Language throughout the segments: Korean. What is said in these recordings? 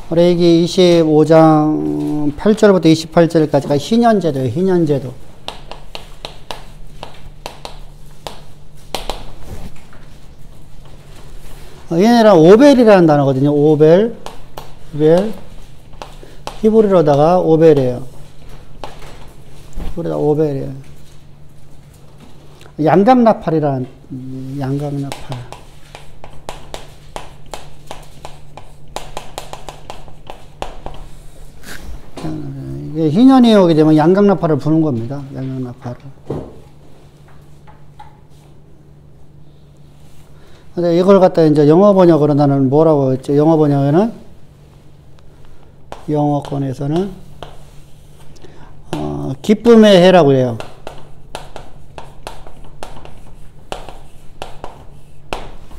우리 여기 25장 8절부터 28절까지가 희년제도예요. 희년제도. 얘네랑 오벨이라는 단어거든요. 오벨. 히브리로다가 오벨이에요. 히브리로다가 오벨이에요. 양각나팔이라는, 양각나팔. 이게 희년이 오게 되면 양각나팔을 부는 겁니다. 양각나팔을. 근데 이걸 갖다 이제 영어 번역으로 나는 뭐라고 했죠? 영어 번역에는, 영어권에서는, 기쁨의 해라고 해요.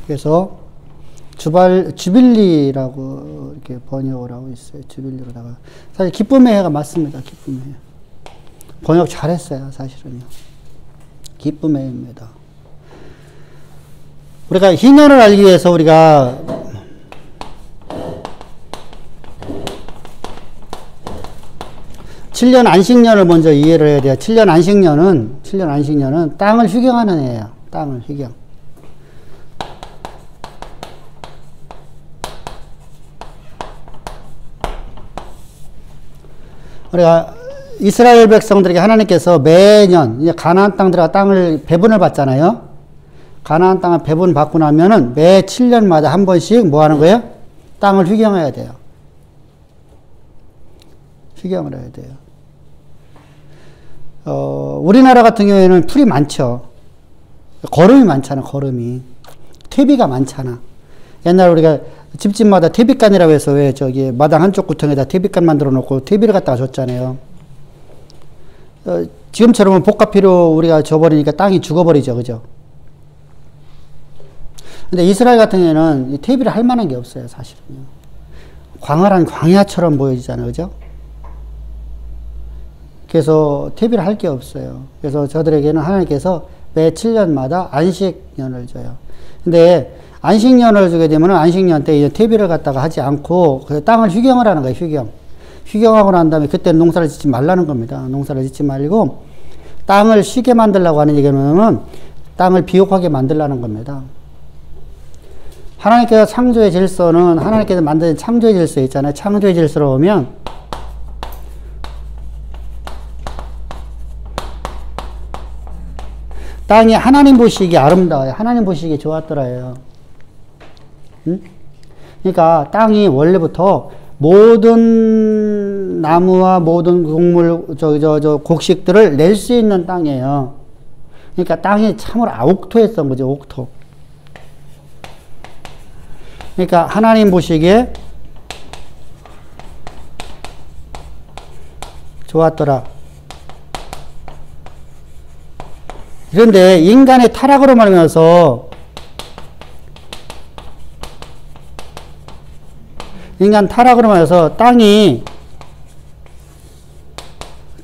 그래서, 주빌리라고 이렇게 번역을 하고 있어요. 주빌리로다가. 사실 기쁨의 해가 맞습니다. 기쁨의 해. 번역 잘했어요. 사실은요. 기쁨의 해입니다. 우리가 희년을 알기 위해서 우리가 칠년 안식년을 먼저 이해를 해야 돼요. 7년 안식년은 땅을 휴경하는 해예요. 땅을 휴경. 우리가 이스라엘 백성들에게 하나님께서 매년 이제 가나안 땅 들어가 땅을 배분을 받잖아요. 가나안 땅을 배분 받고 나면은 매 7년마다 한 번씩 뭐 하는 거예요? 땅을 휴경해야 돼요. 휴경을 해야 돼요. 우리나라 같은 경우에는 풀이 많죠. 거름이 많잖아, 거름이. 퇴비가 많잖아. 옛날 우리가 집집마다 퇴비간이라고 해서 왜 저기 마당 한쪽 구멍에다 퇴비간 만들어 놓고 퇴비를 갖다가 줬잖아요. 지금처럼은 복합비료 우리가 줘버리니까 땅이 죽어버리죠. 그죠? 근데 이스라엘 같은 경우에는 이 퇴비를 할 만한 게 없어요. 사실은요. 광활한 광야처럼 보여지잖아요. 그죠? 그래서 퇴비를 할 게 없어요. 그래서 저들에게는 하나님께서 매 7년마다 안식년을 줘요. 근데 안식년을 주게 되면 안식년 때 이제 퇴비를 갖다가 하지 않고 그 땅을 휴경을 하는 거예요. 휴경. 휴경하고 난 다음에 그때는 농사를 짓지 말라는 겁니다. 농사를 짓지 말고 땅을 쉬게 만들려고 하는 얘기는 땅을 비옥하게 만들라는 겁니다. 하나님께서 창조의 질서는 하나님께서 만든 창조의 질서 있잖아요. 창조의 질서로 보면 땅이 하나님 보시기에 아름다워요. 하나님 보시기에 좋았더라요. 응? 그러니까 땅이 원래부터 모든 나무와 모든 곡물, 곡식들을 낼 수 있는 땅이에요. 그러니까 땅이 참으로 옥토했던 거죠, 옥토. 그러니까 하나님 보시기에 좋았더라. 그런데 인간의 타락으로 말미암아서 땅이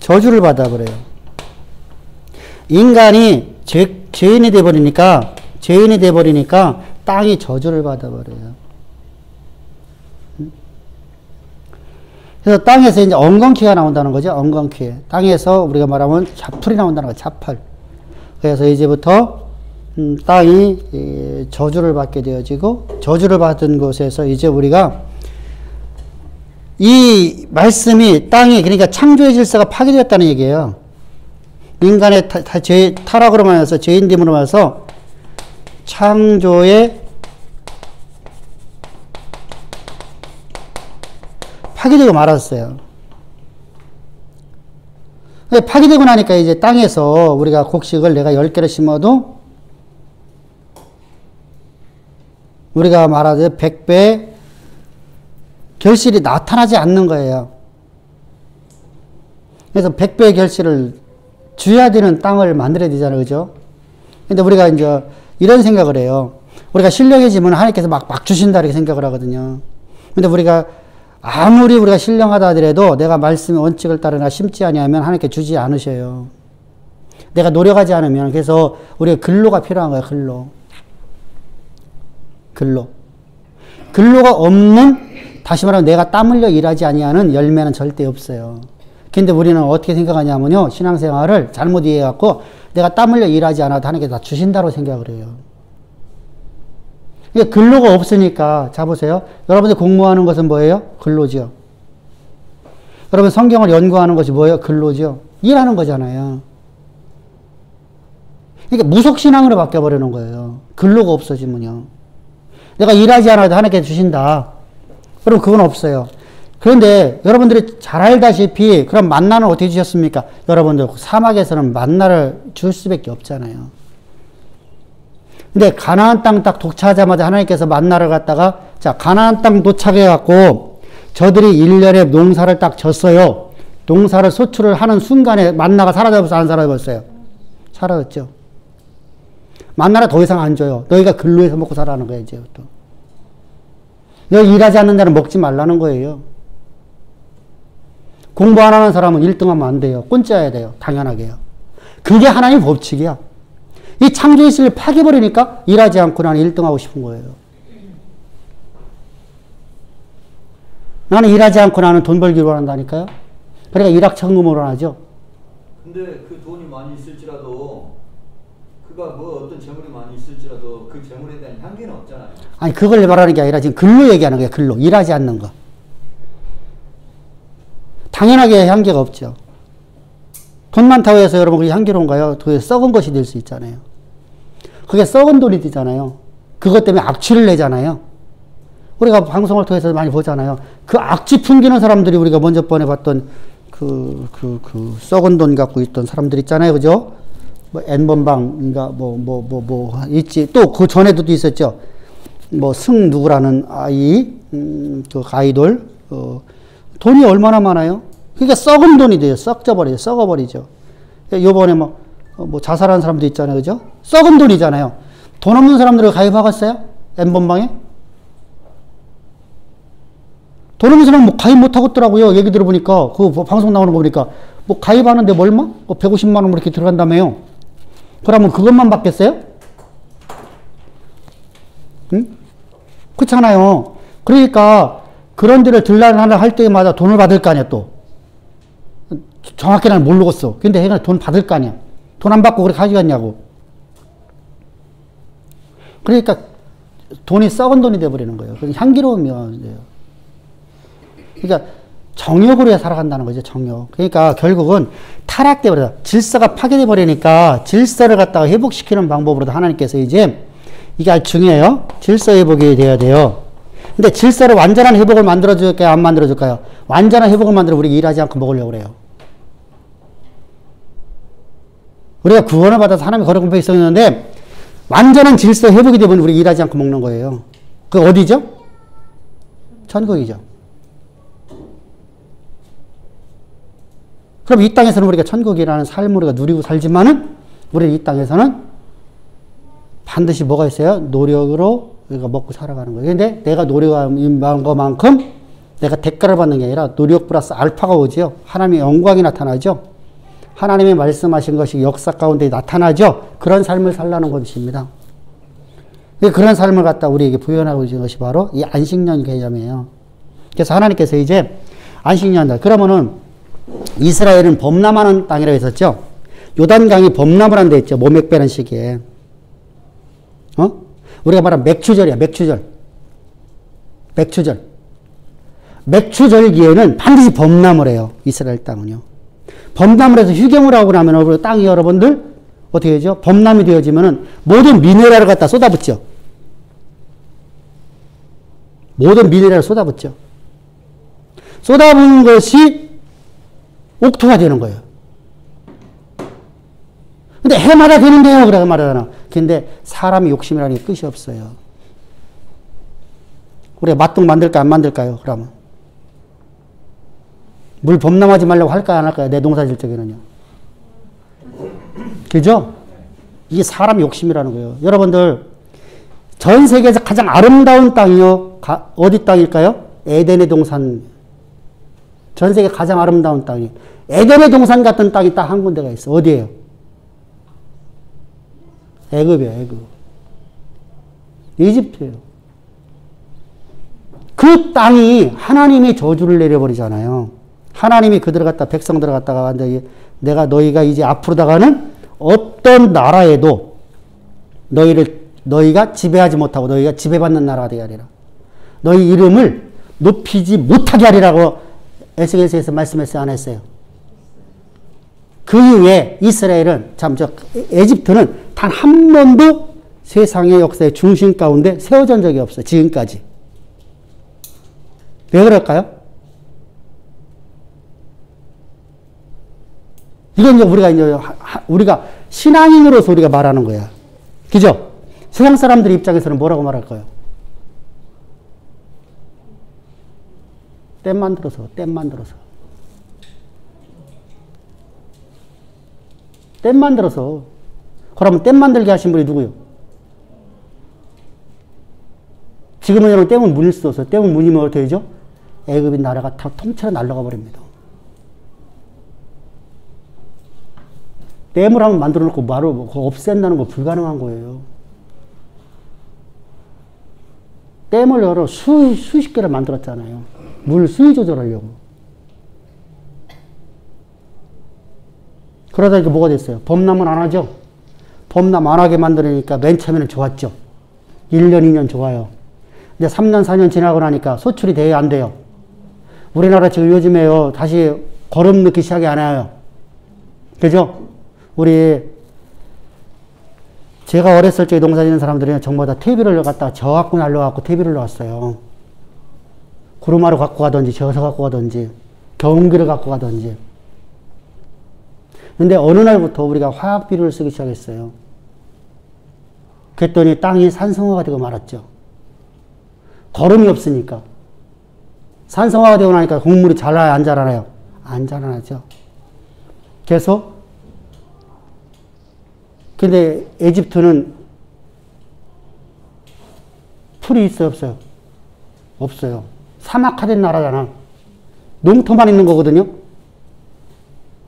저주를 받아버려요. 인간이 죄인이 돼버리니까 땅이 저주를 받아버려요. 그래서 땅에서 이제 엉겅퀴가 나온다는 거죠. 엉겅퀴. 땅에서 우리가 말하면 자풀이 나온다는 거죠. 자풀. 그래서 이제부터 땅이 저주를 받게 되어지고 저주를 받은 곳에서 이제 우리가 이 말씀이 땅이 그러니까 창조의 질서가 파괴되었다는 얘기예요. 인간의 타락으로 말해서 죄인됨으로 말해서 창조의 파괴되고 말았어요. 파괴되고 나니까 이제 땅에서 우리가 곡식을 내가 10개를 심어도 우리가 말하듯 100배 결실이 나타나지 않는 거예요. 그래서 100배의 결실을 줘야 되는 땅을 만들어야 되잖아요. 그죠? 근데 우리가 이제 이런 생각을 해요. 우리가 신령해지면 하나님께서 막 주신다 이렇게 생각을 하거든요. 근데 우리가 아무리 우리가 신령하다 하더라도 내가 말씀의 원칙을 따르나 심지 아니하면 하나님께 주지 않으셔요. 내가 노력하지 않으면. 그래서 우리가 근로가 필요한 거예요. 근로가 없는 다시 말하면 내가 땀 흘려 일하지 아니하는 열매는 절대 없어요. 근데 우리는 어떻게 생각하냐면요. 신앙생활을 잘못 이해해갖고 내가 땀 흘려 일하지 않아도 하나님께 다 주신다고 생각을 해요. 이게 근로가 없으니까, 자 보세요. 여러분들 공부하는 것은 뭐예요? 근로죠. 여러분 성경을 연구하는 것이 뭐예요? 근로죠. 일하는 거잖아요. 이게 무속신앙으로 바뀌어버리는 거예요. 근로가 없어지면요. 내가 일하지 않아도 하나님께 주신다. 그럼 그건 없어요. 그런데 여러분들이 잘 알다시피 그럼 만나는 어떻게 주셨습니까? 여러분들 사막에서는 만나를 줄 수밖에 없잖아요. 근데 가나안 땅 딱 도착하자마자 하나님께서 만나를 갖다가 자 가나안 땅 도착해 갖고 저들이 1년에 농사를 딱 졌어요. 농사를 소출을 하는 순간에 만나가 사라져버렸어요? 안 사라져버렸어요? 사라졌죠. 만나를 더 이상 안 줘요. 너희가 근로해서 먹고 살라는 거예요. 이제 또. 너희 일하지 않는 자는 먹지 말라는 거예요. 공부 안 하는 사람은 1등하면 안 돼요. 꼰짜야 돼요. 당연하게요. 그게 하나님 법칙이야. 이 창조의 실을 파괴버리니까 일하지 않고 나는 1등하고 싶은 거예요. 나는 일하지 않고 나는 돈 벌기로 한다니까요. 그러니까 일확천금으로 하죠. 근데 그 돈이 많이 있을지라도 그가 뭐 어떤 재물이 많이 있을지라도 그 재물에 대한 향기는 없잖아요. 아니 그걸 말하는 게 아니라 지금 근로 얘기하는 거예요. 근로. 일하지 않는 거. 당연하게 향기가 없죠. 돈 많다고 해서 여러분 그게 향기로운가요? 그게 썩은 것이 될 수 있잖아요. 그게 썩은 돈이 되잖아요. 그것 때문에 악취를 내잖아요. 우리가 방송을 통해서 많이 보잖아요. 그 악취 풍기는 사람들이 우리가 먼저 번에 봤던 그 썩은 돈 갖고 있던 사람들 있잖아요. 그죠? 뭐 N번방인가 있지. 또 그 전에도 있었죠. 뭐 승 누구라는 아이, 그 아이돌, 돈이 얼마나 많아요? 그러니까 썩은 돈이 돼요. 썩어버리죠. 썩어버리죠. 요번에 뭐 자살한 사람도 있잖아요. 그죠? 썩은 돈이잖아요. 돈 없는 사람들을 가입하겠어요? N번방에? 돈 없는 사람은 뭐 가입 못 하겠더라고요. 얘기 들어보니까. 그 방송 나오는 거 보니까. 뭐 가입하는데 뭐 얼마? 150만원 이렇게 들어간다며요. 그러면 그것만 받겠어요? 응? 그렇잖아요. 그러니까 그런 데를 들락날락 할 때마다 돈을 받을 거 아니야, 또. 정확히 난 모르겠어. 근데 걔가 돈 받을 거 아니야. 돈 안 받고 그렇게 하시겠냐고. 그러니까 돈이 썩은 돈이 돼버리는 거예요. 향기로우면 돼요. 그러니까 정욕으로 살아간다는 거죠, 정욕. 그러니까 결국은 타락돼버려. 질서가 파괴돼 버리니까 질서를 갖다가 회복시키는 방법으로도 하나님께서 이제 이게 아주 중요해요. 질서 회복이 돼야 돼요. 근데 질서를 완전한 회복을 만들어줄까요? 안 만들어줄까요? 완전한 회복을 만들어 우리가 일하지 않고 먹으려고 그래요. 우리가 구원을 받아서 하나님의 거룩한 법에 있었는데 완전한 질서 회복이 되면 우리 일하지 않고 먹는 거예요. 그 어디죠? 천국이죠. 그럼 이 땅에서는 우리가 천국이라는 삶을 우리가 누리고 살지만은 우리는 이 땅에서는 반드시 뭐가 있어요? 노력으로 우리가 먹고 살아가는 거예요. 근데 내가 노력한 것만큼 내가 대가를 받는 게 아니라 노력 플러스 알파가 오죠. 하나님의 영광이 나타나죠. 하나님이 말씀하신 것이 역사 가운데 나타나죠. 그런 삶을 살라는 것입니다. 그런 삶을 갖다 우리에게 부여하고 있는 것이 바로 이 안식년 개념이에요. 그래서 하나님께서 이제 안식년다. 그러면은 이스라엘은 범람하는 땅이라고 했었죠. 요단강이 범람을 한다 했죠. 모맥 빼는 시기에. 우리가 말하는 맥추절이야. 맥추절. 맥추절. 맥추절기에는 반드시 범람을 해요. 이스라엘 땅은요. 범람을 해서 휴경을 하고 나면 땅이 여러분들 어떻게 되죠? 범람이 되어지면은 모든 미네랄을 갖다 쏟아붓죠. 모든 미네랄을 쏟아붓죠. 쏟아부은 것이 옥토가 되는 거예요. 근데 해마다 되는데요. 그래서 말하잖아. 근데 사람이 욕심이라는 게 끝이 없어요. 우리가 맛동 만들까 안 만들까요? 그러면. 물 범람하지 말라고 할까요? 안 할까요? 내 농사 질 적에는요. 그죠? 이게 사람 욕심이라는 거예요. 여러분들, 전 세계에서 가장 아름다운 땅이요. 어디 땅일까요? 에덴의 동산. 전 세계 가장 아름다운 땅이. 에덴의 동산 같은 땅이 딱 한 군데가 있어. 어디예요? 애굽이에요, 애굽. 이집트예요. 그 땅이 하나님이 저주를 내려버리잖아요. 하나님이 그들을 갖다 백성들을 갖다가 완전히 내가 너희가 이제 앞으로다가는 어떤 나라에도 너희가 지배하지 못하고 너희가 지배받는 나라가 되게 하리라. 너희 이름을 높이지 못하게 하리라고 에스겔서에서 말씀했어요, 안 했어요? 그 이후에 이스라엘은 에집트는 단 한 번도 세상의 역사의 중심 가운데 세워진 적이 없어요. 지금까지. 왜 그럴까요? 이건 이제 우리가 신앙인으로서 우리가 말하는 거야. 그죠? 세상 사람들 입장에서는 뭐라고 말할까요? 댐 만들어서. 그러면 댐 만들게 하신 분이 누구요? 지금은 여러분 댐은 문일 수도 없어요. 댐은 문이면 어떻게 되죠? 애굽인 나라가 다 통째로 날아가 버립니다. 댐을 한번 만들어 놓고 바로 그거 없앤다는 거 불가능한 거예요. 댐을 여러 수십 개를 만들었잖아요. 물 수위 조절하려고. 그러다 이게 뭐가 됐어요? 범람은 안 하죠? 범람 안 하게 만들으니까 맨 처음에는 좋았죠. 1년, 2년 좋아요. 근데 3년, 4년 지나고 나니까 소출이 돼요, 안 돼요? 우리나라 지금 요즘에요, 다시 거름 넣기 시작이 안 해요. 그죠? 제가 어렸을 적에 농사 짓는 사람들은 전부 다 퇴비를 갖다가 저갖고 날려갖고 퇴비를 넣었어요. 구루마루 갖고 가든지, 저어서 갖고 가든지, 경운기를 갖고 가든지. 근데 어느 날부터 우리가 화학비료를 쓰기 시작했어요. 그랬더니 땅이 산성화가 되고 말았죠. 거름이 없으니까. 산성화가 되고 나니까 곡물이 자라요, 안 자라나요? 안 자라나죠. 그래서 근데 에집트는 풀이 있어요, 없어요? 없어요. 사막화된 나라잖아. 농토만 있는 거거든요.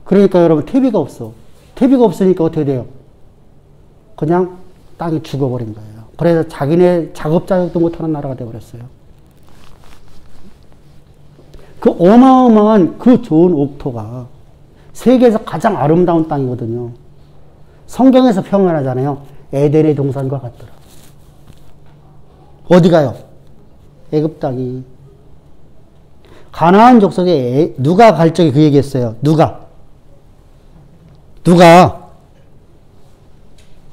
그러니까 여러분 퇴비가 없어. 퇴비가 없으니까 어떻게 돼요? 그냥 땅이 죽어버린 거예요. 그래서 자기네 작업자격도 못하는 나라가 되어버렸어요. 그 어마어마한 그 좋은 옥토가 세계에서 가장 아름다운 땅이거든요. 성경에서 표현하잖아요. 에덴의 동산과 같더라. 어디 가요? 애굽 땅이. 가나안 족속에 누가 갈 적에 그 얘기했어요. 누가?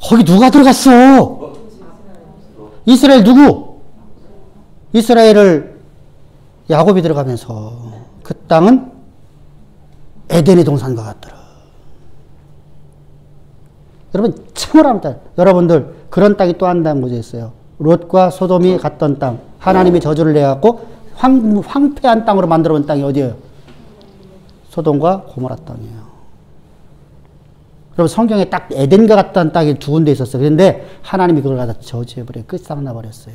거기 누가 들어갔어? 이스라엘 누구? 이스라엘을 야곱이 들어가면서 그 땅은 에덴의 동산과 같더라. 여러분 참으랍니다. 여러분들 그런 땅이 또 한 단 문제 있어요. 롯과 소돔이 갔던 땅, 하나님이 저주를 내갖고 황폐한 땅으로 만들어온 땅이 어디예요? 소돔과 고모라 땅이에요. 그럼 성경에 딱 에덴과 같다는 땅이 두 군데 있었어요. 그런데 하나님이 그걸 갖다 저주해버려요. 끝장나버렸어요.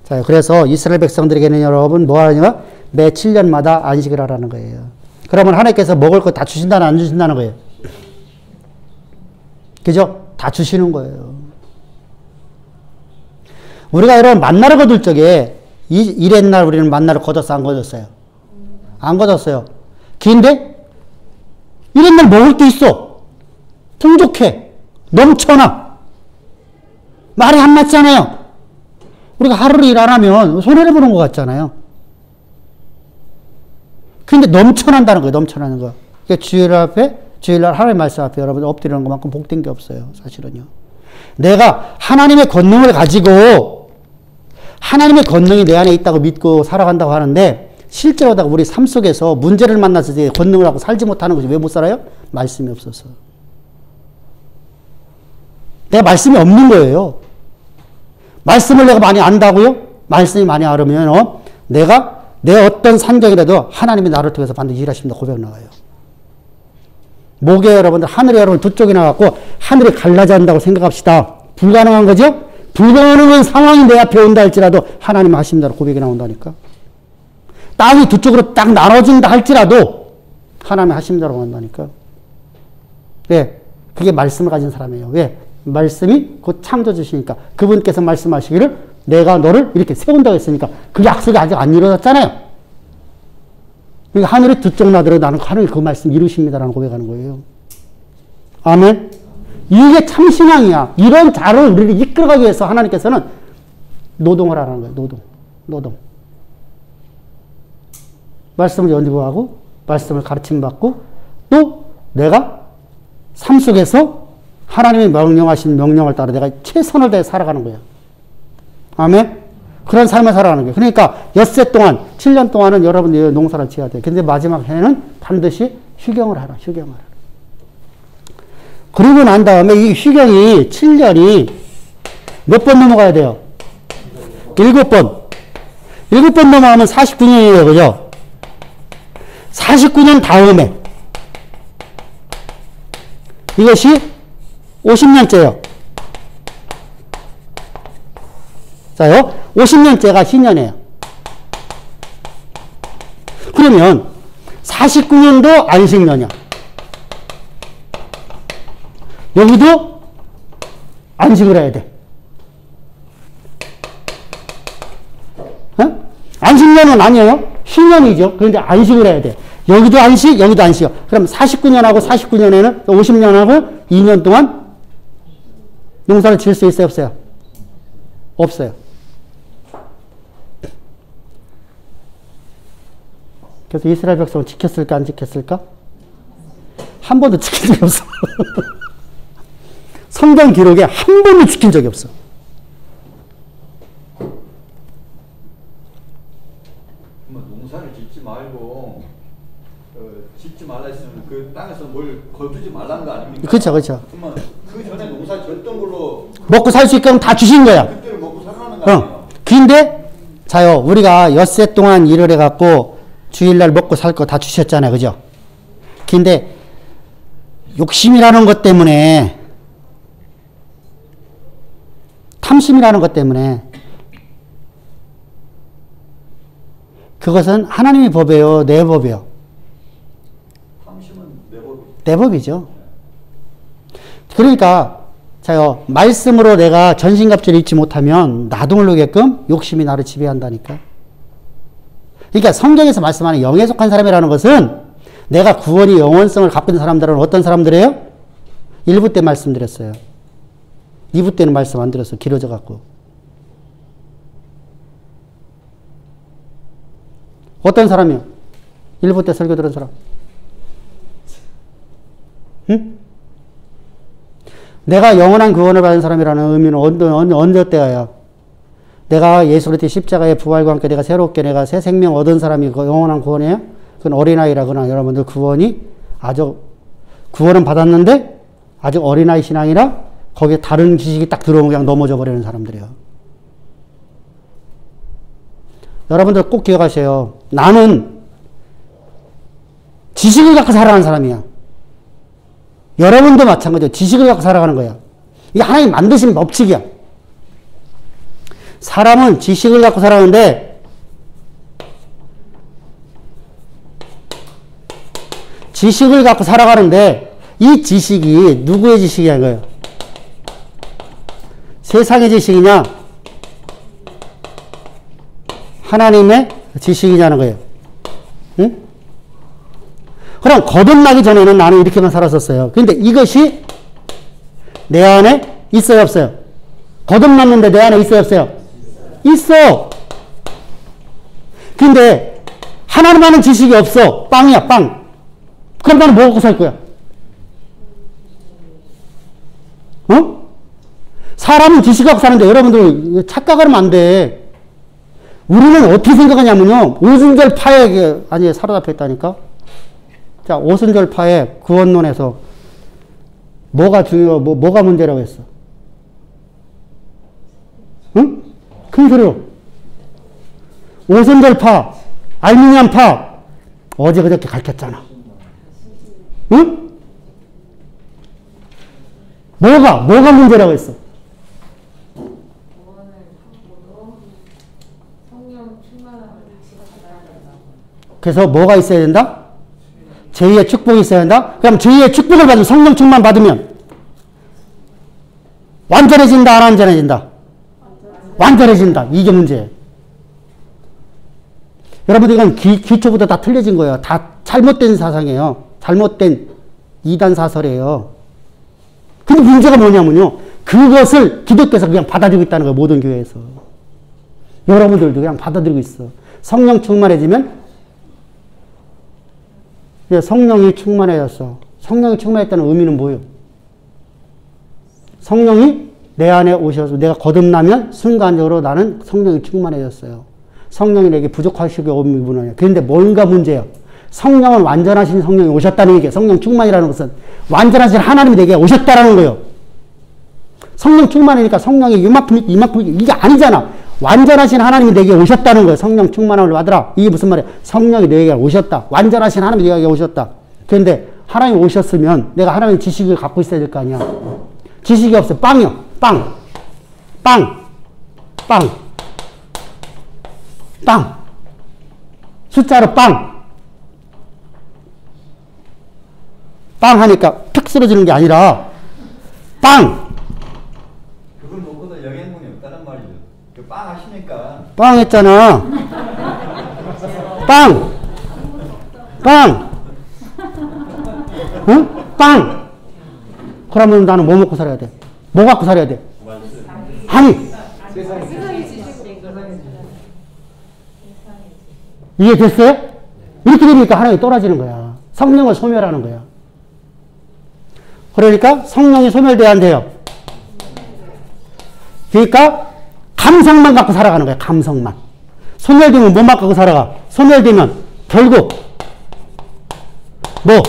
자, 그래서 이스라엘 백성들에게는 여러분 뭐 하냐? 매 7년마다 안식을 하라는 거예요. 그러면 하나님께서 먹을 거 다 주신다는 안 주신다는 거예요? 그죠? 다 주시는 거예요. 우리가 여러분 만나를 거둘 적에 이랬날 우리는 만나를 거뒀어, 안 거뒀어요? 안 거뒀어요. 근데 이랬날 먹을 게 있어. 풍족해. 넘쳐나. 말이 안 맞잖아요. 우리가 하루를 일 안 하면 손해를 보는 것 같잖아요. 근데 넘쳐난다는 거예요. 넘쳐나는 거. 그러니까 주일날 하나님의 말씀 앞에 여러분 엎드리는 것만큼 복된 게 없어요. 사실은요. 내가 하나님의 권능을 가지고 하나님의 권능이 내 안에 있다고 믿고 살아간다고 하는데 실제로 우리 삶 속에서 문제를 만났을 때 권능을 하고 살지 못하는 거지. 왜 못 살아요? 말씀이 없어서. 내 말씀이 없는 거예요. 말씀을 내가 많이 안다고요? 말씀이 많이 알으면 내가 내 어떤 산경이라도 하나님이 나를 통해서 반드시 일하십니다. 고백 나가요. 목에 여러분들 하늘이 여러분 두 쪽이 나갖고 하늘이 갈라져 한다고 생각합시다. 불가능한 거죠? 불가능한 상황이 내 앞에 온다 할지라도 하나님 하십니다. 고백이 나온다니까. 땅이 두 쪽으로 딱 나눠진다 할지라도 하나님 하십니다라고 한다니까. 왜? 그게 말씀을 가진 사람이에요. 왜? 말씀이 곧 창조주시니까 그분께서 말씀하시기를 내가 너를 이렇게 세운다고 했으니까 그 약속이 아직 안 이루어졌잖아요. 그러니까 하늘이 두쪽 나더라도 나는 하늘 그 말씀 이루십니다라는 고백하는 거예요. 아멘. 이게 참 신앙이야. 이런 자를 우리를 이끌어가기 위해서 하나님께서는 노동을 하라는 거예요. 노동. 말씀을 연구하고 말씀을 가르침받고 또 내가 삶 속에서 하나님이 명령하신 명령을 따라 내가 최선을 다해 살아가는 거예요. 아멘. 그런 삶을 살아가는 거예요. 그러니까 엿새 동안 7년 동안은 여러분들이 농사를 지어야 돼요. 근데 마지막 해는 반드시 휴경을 하라. 그러고 난 다음에 이 휴경이 7년이 몇 번 넘어가야 돼요? 7번. 7번 넘어가면 49년이에요. 그죠? 49년 다음에 이것이 50년째예요. 자요, 50년째가 신년이에요. 그러면 49년도 안식년이야. 여기도 안식을 해야 돼. 어? 안식년은 아니에요. 신년이죠. 그런데 안식을 해야 돼. 여기도 안식, 여기도 안식이요. 그럼 49년하고 49년에는 50년하고 2년 동안 농사를 지을 수 있어요? 없어요? 없어요. 그래서 이스라엘 백성은 지켰을까 안 지켰을까? 한 번도 지킨 적이 없어. 성경 기록에 한 번도 지킨 적이 없어. 농사를 짓지 말고 짓지 말라 했으면 그 땅에서 뭘 거두지 말라는 거 아닙니까? 그렇죠. 그러면 그 전에 농사 졌던 걸로 먹고 살 수 있게끔 다 주신 거야. 그때를 먹고 살아가는 거 아니에요? 근데 자요, 우리가 엿새 동안 일을 해갖고 주일날 먹고 살 거 다 주셨잖아요. 그죠? 근데 욕심이라는 것 때문에, 탐심이라는 것 때문에, 그것은 하나님의 법이에요? 내 법이에요? 탐심은 내 법이죠. 내 법이죠. 그러니까 자요, 말씀으로 내가 전신갑주를 잊지 못하면 나도 모르게끔 욕심이 나를 지배한다니까. 그러니까 성경에서 말씀하는 영에 속한 사람이라는 것은 내가 구원이 영원성을 갖고 있는 사람들은 어떤 사람들이에요? 1부 때 말씀드렸어요. 2부 때는 말씀 안 드렸어요. 길어져 갖고. 어떤 사람이요? 1부 때 설교 들은 사람. 응? 내가 영원한 구원을 받은 사람이라는 의미는 언제 때가요? 내가 예수 그리스도의 십자가의 부활과 함께 내가 새롭게 내가 새 생명 얻은 사람이 그 영원한 구원이에요? 그건 어린아이라거나 여러분들 구원은 받았는데 아직 어린아이 신앙이라 거기에 다른 지식이 딱 들어오면 그냥 넘어져 버리는 사람들이에요. 여러분들 꼭 기억하세요. 나는 지식을 갖고 살아가는 사람이야. 여러분도 마찬가지예요. 지식을 갖고 살아가는 거야. 이게 하나님 만드신 법칙이야. 사람은 지식을 갖고 살아가는데 지식을 갖고 살아가는데 이 지식이 누구의 지식이야 이거예요? 세상의 지식이냐? 하나님의 지식이냐는 거예요. 응? 그럼 거듭나기 전에는 나는 이렇게만 살았었어요. 근데 이것이 내 안에 있어요, 없어요? 거듭났는데 내 안에 있어요, 없어요? 있어. 근데 하나님 아는 지식이 없어. 빵이야, 빵. 그럼 나는 뭐 먹고 살 거야? 어? 사람은 지식 갖고 사는데 여러분들 착각하면 안 돼. 우리는 어떻게 생각하냐면요. 오순절파에 아니 사로잡혔다니까. 자, 오순절파의 구원론에서 뭐가 뭐가 문제라고 했어? 응? 큰 소리로. 오순절파, 알미니안파, 어제 그저께 가르쳤잖아. 응? 뭐가 문제라고 했어? 그래서 뭐가 있어야 된다? 제2의 축복이 있어야 된다? 그럼 제2의 축복을 받으면, 성령 충만 받으면 완전해진다, 안 완전해진다? 완전해진다. 이게 문제예요. 여러분들 이건 기초부터 다 틀려진 거예요. 다 잘못된 사상이에요. 잘못된 이단 사설이에요. 근데 문제가 뭐냐면요. 그것을 기독교에서 그냥 받아들이고 있다는 거예요. 모든 교회에서. 여러분들도 그냥 받아들이고 있어. 성령 충만해지면 성령이 충만해졌어. 성령이 충만했다는 의미는 뭐예요? 성령이 내 안에 오셔서 내가 거듭나면 순간적으로 나는 성령이 충만해졌어요. 성령이 내게 부족하시게 온 부분이에요. 그런데 뭔가 문제예요. 성령은 완전하신 성령이 오셨다는 얘기예요. 성령 충만이라는 것은 완전하신 하나님이 내게 오셨다라는 거예요. 성령 충만이니까 성령이 이만큼 이게 아니잖아. 완전하신 하나님이 내게 오셨다는 거예요. 성령 충만함을 받으라. 이게 무슨 말이에요? 성령이 내게 오셨다. 완전하신 하나님이 내게 오셨다. 그런데 하나님이 오셨으면 내가 하나님의 지식을 갖고 있어야 될 거 아니야. 지식이 없어. 빵이요. 빵. 숫자로 빵. 빵 하니까 탁 쓰러지는 게 아니라 빵. 그걸 먹고도 영양분이 없다는 말이죠. 그 빵 하시니까. 빵 했잖아. 빵. 응? 빵. 그러면 나는 뭐 먹고 살아야 돼? 뭐 갖고 살아야 돼? 아니. 이해됐어요? 이렇게 되니까 하나님이 떨어지는 거야. 성령을 소멸하는 거야. 그러니까 성령이 소멸돼야 안 돼요. 그러니까 감성만 갖고 살아가는 거야. 감성만. 소멸되면 뭐만 갖고 살아가? 소멸되면 결국 뭐?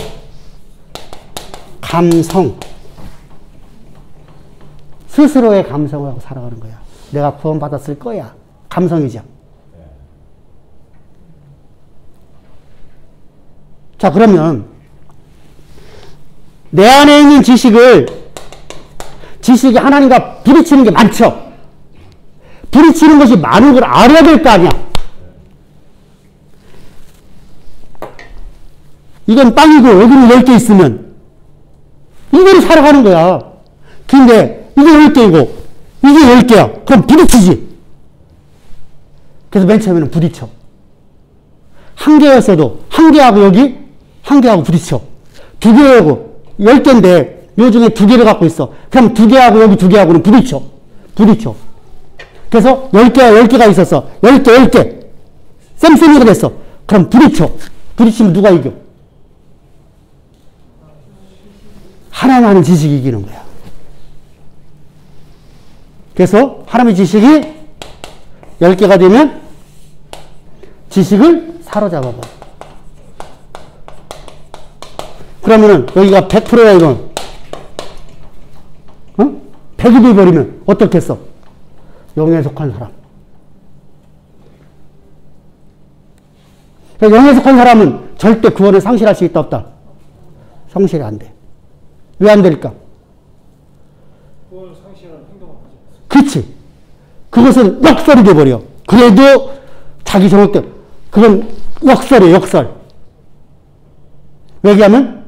감성. 스스로의 감성을 하고 살아가는 거야. 내가 구원받았을 거야. 감성이죠. 자, 그러면 내 안에 있는 지식이 하나님과 부딪히는 게 많죠. 부딪히는 것이 많은 걸 알아야 될 거 아니야. 이건 빵이고 여기는 10개 있으면 이대로 살아가는 거야. 근데 이게 10개이고 이게 10개야. 그럼 부딪히지. 그래서 맨 처음에는 부딪혀. 한 개였어도 한 개하고 여기 한 개하고 부딪혀. 두 개하고 10개인데 요 중에 두 개를 갖고 있어. 그럼 두 개하고 여기 두 개하고는 부딪혀. 그래서 10개가 있었어. 10개. 쌤쌤이가 됐어. 그럼 부딪혀. 부딪히면 누가 이겨? 하나님 하는 지식이 이기는 거야. 그래서 하나님의 지식이 10개가 되면 지식을 사로잡아 봐. 그러면은 여기가 100%야 이건. 100이 돼버리면 어떻겠어? 영에 속한 사람. 영에 속한 사람은 절대 구원을 상실할 수 있다 없다? 상실이 안 돼. 왜 안 될까? 구원을 상실하는 행동을 하지 않습니다. 그치. 그것은 역설이 돼버려. 그래도 자기 저녁때 그건 역설이에요. 역설. 왜냐하면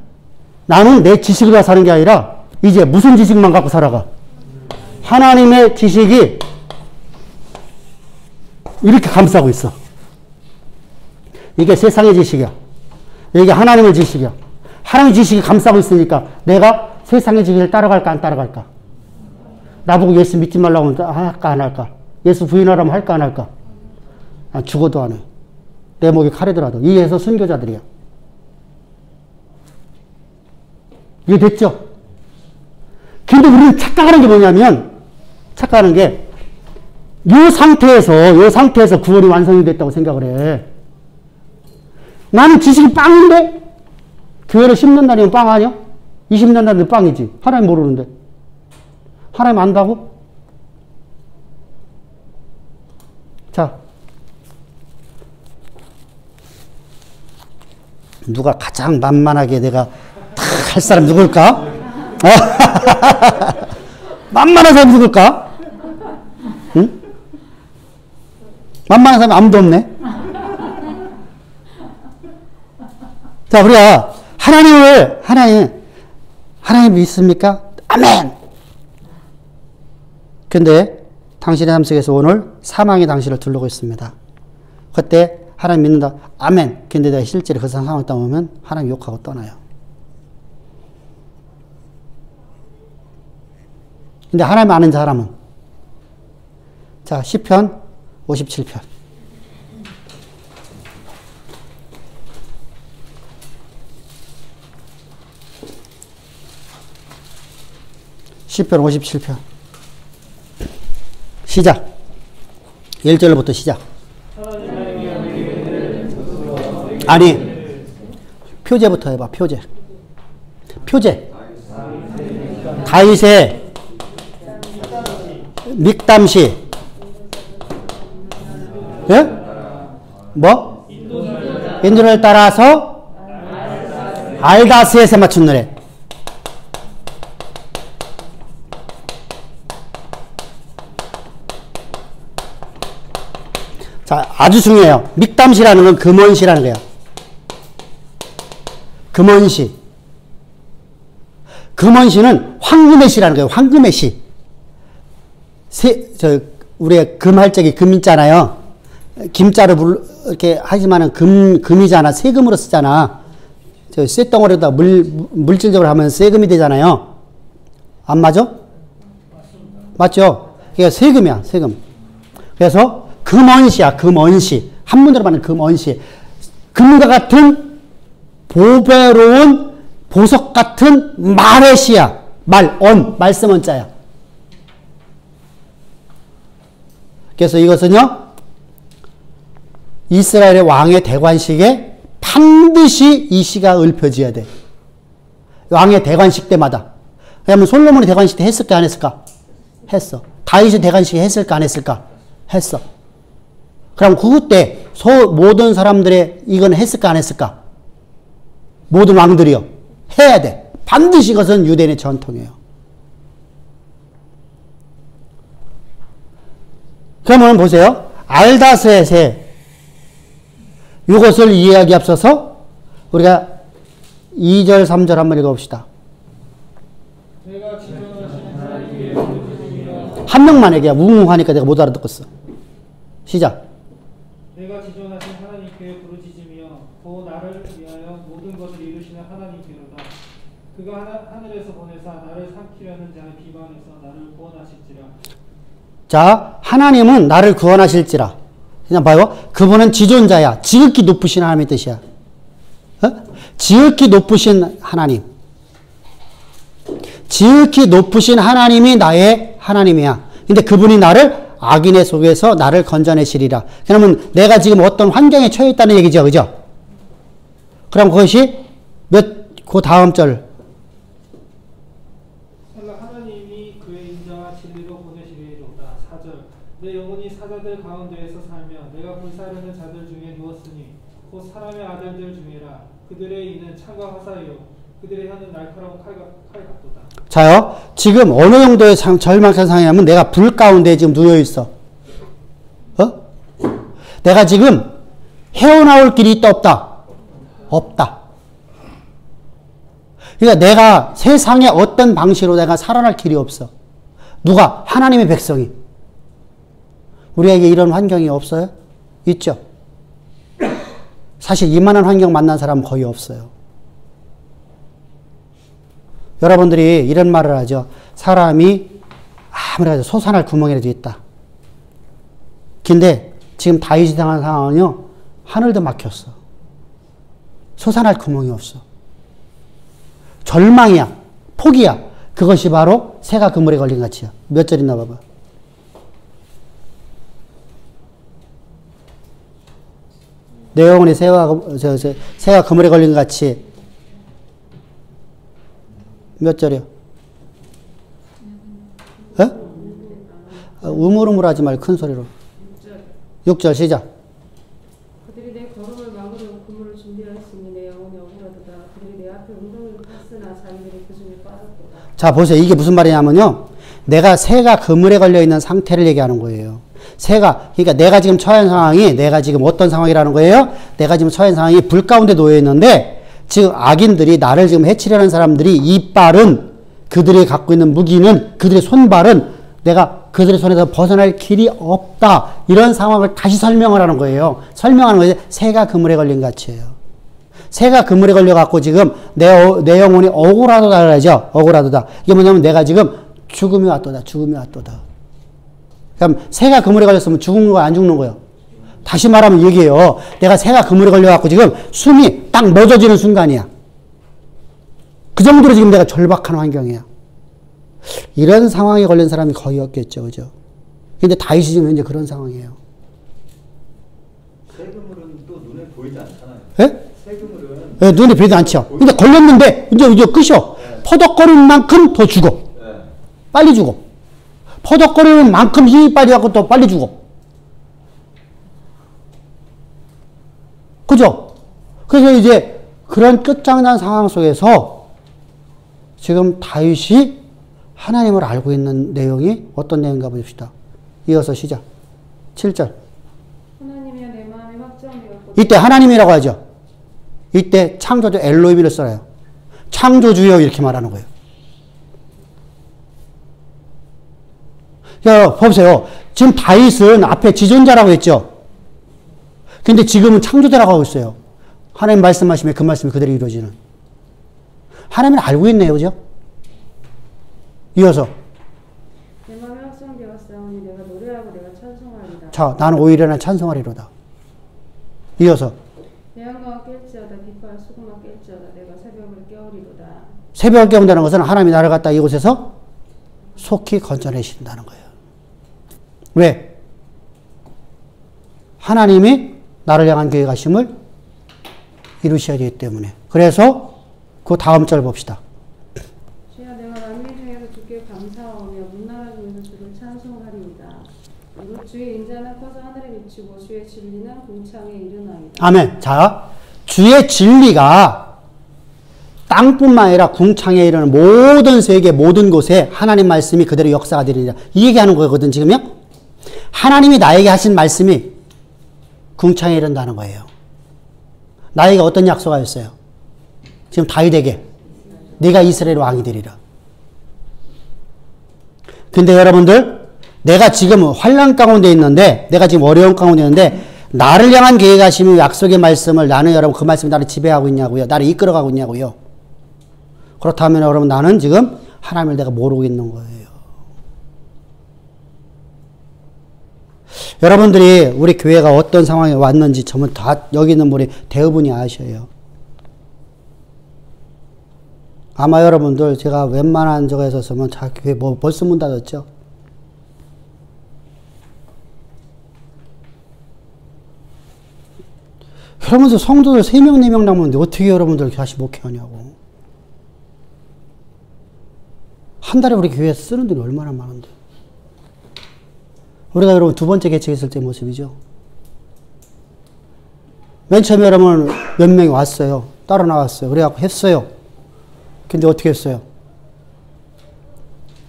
나는 내 지식으로 사는 게 아니라 이제 무슨 지식만 갖고 살아가? 하나님의 지식이 이렇게 감싸고 있어. 이게 세상의 지식이야. 이게 하나님의 지식이야. 하나님의 지식이 감싸고 있으니까 내가 세상의 지식을 따라갈까 안 따라갈까? 나보고 예수 믿지 말라고 하면 할까 안 할까? 예수 부인하라면 할까 안 할까? 난 죽어도 안 해. 내 목에 칼이 들어도. 이해해서 순교자들이야. 이해됐죠? 근데 우리는 착각하는 게 뭐냐면, 착각하는 게, 요 상태에서 구원이 완성이 됐다고 생각을 해. 나는 지식이 빵인데? 교회를 10년 다니면 빵 아니야? 20년 다니면 빵이지. 하나님 모르는데. 하나님 안다고? 자. 누가 가장 만만하게 내가 다 할 사람 누굴까? 만만한 사람 누굴까? 응? 만만한 사람 아무도 없네. 자, 우리가 하나님 믿습니까? 아멘! 근데 당신의 삶 속에서 오늘 사망이 당신을 둘러고 있습니다. 그때 하나님 믿는다. 아멘. 근데 내가 실제로 그 상황을 떠보면 하나님 욕하고 떠나요. 근데 하나님 아는 사람은 자, 시편 57편. 시편 57편. 시작. 1절부터 시작. 아니, 표제부터 해봐, 표제. 표제. 다윗의 믹담시. 예? 뭐? 인도를 따라서 알다스에서 맞춘 노래. 자, 아주 중요해요. 믹담시라는 건 금원시라는 거예요. 금원시. 금원시는 황금의 시라는 거예요. 황금의 시. 우리가 금할 적에 금 있잖아요. 김자로 이렇게 하지만은 금이잖아. 세금으로 쓰잖아. 저 쇳덩어리에다 물질적으로 하면 세금이 되잖아요. 안 맞아? 맞죠? 그게 세금이야, 세금. 그래서 금언시야, 금언시. 한문으로 말하는 금언시. 금과 같은 보배로운 보석 같은 말의 시야. 말씀 원자야. 그래서 이것은요, 이스라엘의 왕의 대관식에 반드시 이 시가 읊혀져야 돼. 왕의 대관식 때마다. 왜냐면 솔로몬이 대관식 때 했을까, 안 했을까? 했어. 다윗이 대관식 했을까, 안 했을까? 했어. 그럼 그때 모든 사람들의 이건 했을까, 안 했을까? 모든 왕들이요. 해야 돼. 반드시 이것은 유대인의 전통이에요. 그러면 보세요. 알다스의 이것을 이해하기 앞서서 우리가 2절, 3절 한번 읽어봅시다. 한 명만 얘기해. 웅웅하니까 내가 못 알아듣겠어. 시작. 내가 지존하신 하나님께 부르짖으며 곧 나를 위하여 모든 것을 이루시는 하나님께로다. 그가 하늘에서 보내사 나를 삼키려는 자의 비방에서 나를 구원하실지라. 자, 하나님은 나를 구원하실지라. 그냥 봐요. 그분은 지존자야. 지극히 높으신 하나님의 뜻이야. 지극히 높으신 하나님. 지극히 높으신 하나님이 나의 하나님이야. 근데 그분이 나를 악인의 속에서 나를 건져내시리라. 그러면 내가 지금 어떤 환경에 처해 있다는 얘기죠. 그죠? 그럼 그것이 그 다음 절. 하나님이 그의 인자와 진리로 보내시리로다. 4절. 내 영혼이 사자들 가운데에서 살며 내가 불사르는 자들 중에 누웠으니 곧 사람의 아들들 중이라. 그들의 이는 창과 화살이요 그들의 혀는 날카로운 칼 같도다. 자요, 지금 어느 정도의 절망한 상황이냐면 내가 불 가운데 지금 누워있어. 내가 지금 헤어나올 길이 있다, 없다? 없다. 그러니까 내가 세상에 어떤 방식으로 내가 살아날 길이 없어. 누가? 하나님의 백성이. 우리에게 이런 환경이 없어요? 있죠. 사실 이만한 환경 만난 사람은 거의 없어요. 여러분들이 이런 말을 하죠. 사람이 아무래도 솟아날 구멍이라도 있다. 근데 지금 다윗이 당한 상황은요. 하늘도 막혔어. 솟아날 구멍이 없어. 절망이야. 포기야. 그것이 바로 새가 그물에 걸린 같이야. 몇 절 있나 봐봐. 내 영혼이 새가 그물에 걸린 같이. 몇 절이요? 우물우물하지 말고 큰 소리로. 6절 시작. 그들이 내 걸음을 막으려고 그물을 준비하였으니 내 영혼이 억울하도다. 그들이 내 앞에 웅덩이를 팠으나 자기들이 그 중에 빠졌도다. 자, 보세요. 이게 무슨 말이냐면요. 내가 새가 그물에 걸려있는 상태를 얘기하는 거예요. 그러니까 내가 지금 처한 상황이, 내가 지금 어떤 상황이라는 거예요? 내가 지금 처한 상황이 불 가운데 놓여있는데, 지금 악인들이 나를 지금 해치려는 사람들이 이빨은, 그들이 갖고 있는 무기는, 그들의 손발은 내가 그들의 손에서 벗어날 길이 없다. 이런 상황을 다시 설명을 하는 거예요. 설명하는 거예요. 새가 그물에 걸린 같이예요. 새가 그물에 걸려갖고 지금 내 영혼이 억울하도다 그러죠. 억울하도다. 이게 뭐냐면 내가 지금 죽음이 왔도다. 죽음이 왔도다. 그럼 새가 그물에 걸렸으면 죽은 거 안 죽는 거예요. 다시 말하면 얘기해요. 내가 새가 그물에 걸려갖고 지금 숨이 딱 멎어지는 순간이야. 그 정도로 지금 내가 절박한 환경이야. 이런 상황에 걸린 사람이 거의 없겠죠. 그죠? 근데 다윗이 지금 현재 그런 상황이에요. 새 그물은 또 눈에 보이지 않잖아요. 예? 새 그물은 예, 눈에 보이지 않죠. 근데 걸렸는데 이제 끝이요. 네. 퍼덕거리는 만큼 더 죽어. 네. 빨리 죽어. 퍼덕거리는 만큼 힘이 빨리 갖고 또 빨리 죽어. 그죠? 그래서 이제 그런 끝장난 상황 속에서 지금 다윗이 하나님을 알고 있는 내용이 어떤 내용인가 봅시다. 이어서 시작. 7절. 하나님이여 내 마음이 확정되었고 이때 하나님이라고 하죠. 이때 창조주 엘로힘을 써요. 창조주여 이렇게 말하는 거예요. 야, 보세요. 지금 다윗은 앞에 지존자라고 했죠. 근데 지금은 창조자라고 하고 있어요. 하나님 말씀하시면 그 말씀이 그대로 이루어지는. 하나님을 알고 있네요. 그죠? 이어서. 내 마음이 확정되었사오니 내가 노래하고 내가 찬송하리다. 자, 나는 오히려 난 찬송하리로다. 이어서. 내 영광을 깰지어다 비파와 수금을 깰지어다 내가 새벽을 깨우리로다. 새벽을 깨운다는 것은 하나님이 나를 갖다 이곳에서 속히 건져내신다는 거예요. 왜? 하나님이 나를 향한 계획하심을 이루셔야 되기 때문에. 그래서 그 다음 절 봅시다. 주여 내가 만민 중에서 주께 감사하며 문나라 중에서 주를 찬송하리이다. 이곳 주의 인자는 커서 하늘에 미치고 주의 진리는 궁창에 이르나이다. 아멘. 자, 주의 진리가 땅뿐만 아니라 궁창에 이르는 모든 세계 모든 곳에 하나님 말씀이 그대로 역사가 되리라. 이 얘기하는 거거든 지금요. 하나님이 나에게 하신 말씀이 궁창에 이른다는 거예요. 나에게 어떤 약속이 있어요? 지금 다윗에게 네가 이스라엘 왕이 되리라. 근데 여러분들 내가 지금 환난 가운데 있는데 내가 지금 어려운 가운데 있는데 나를 향한 계획하심이 약속의 말씀을 나는 여러분 그 말씀이 나를 지배하고 있냐고요. 나를 이끌어가고 있냐고요. 그렇다면 여러분 나는 지금 하나님을 내가 모르고 있는 거예요. 여러분들이 우리 교회가 어떤 상황에 왔는지 전부 다 여기 있는 분이 대부분이 아셔요. 아마 여러분들 제가 웬만한 저거에서 쓰면 자 교회 뭐 벌써 문 닫았죠? 여러분들 성도들 3명 4명 남았는데 어떻게 여러분들 다시 목회하냐고. 한 달에 우리 교회에서 쓰는 돈이 얼마나 많은데. 우리가 여러분 두 번째 개척했을 때 모습이죠. 맨 처음에 여러분 몇 명이 왔어요. 따라 나왔어요. 그래갖고 했어요. 근데 어떻게 했어요?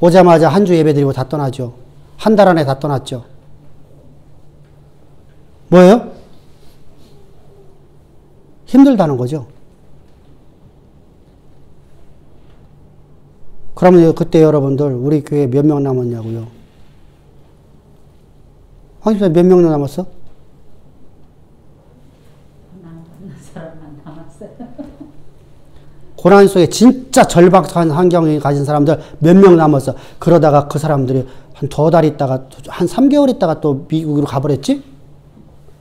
오자마자 한 주 예배 드리고 다 떠나죠. 한 달 안에 다 떠났죠. 뭐예요? 힘들다는 거죠. 그러면 그때 여러분들 우리 교회 몇 명 남았냐고요? 황집사 몇 명 남았어? 사람만 남았어요. 고난 속에 진짜 절박한 환경을 가진 사람들 몇 명 남았어. 그러다가 그 사람들이 한 2달 있다가 한 3개월 있다가 또 미국으로 가버렸지?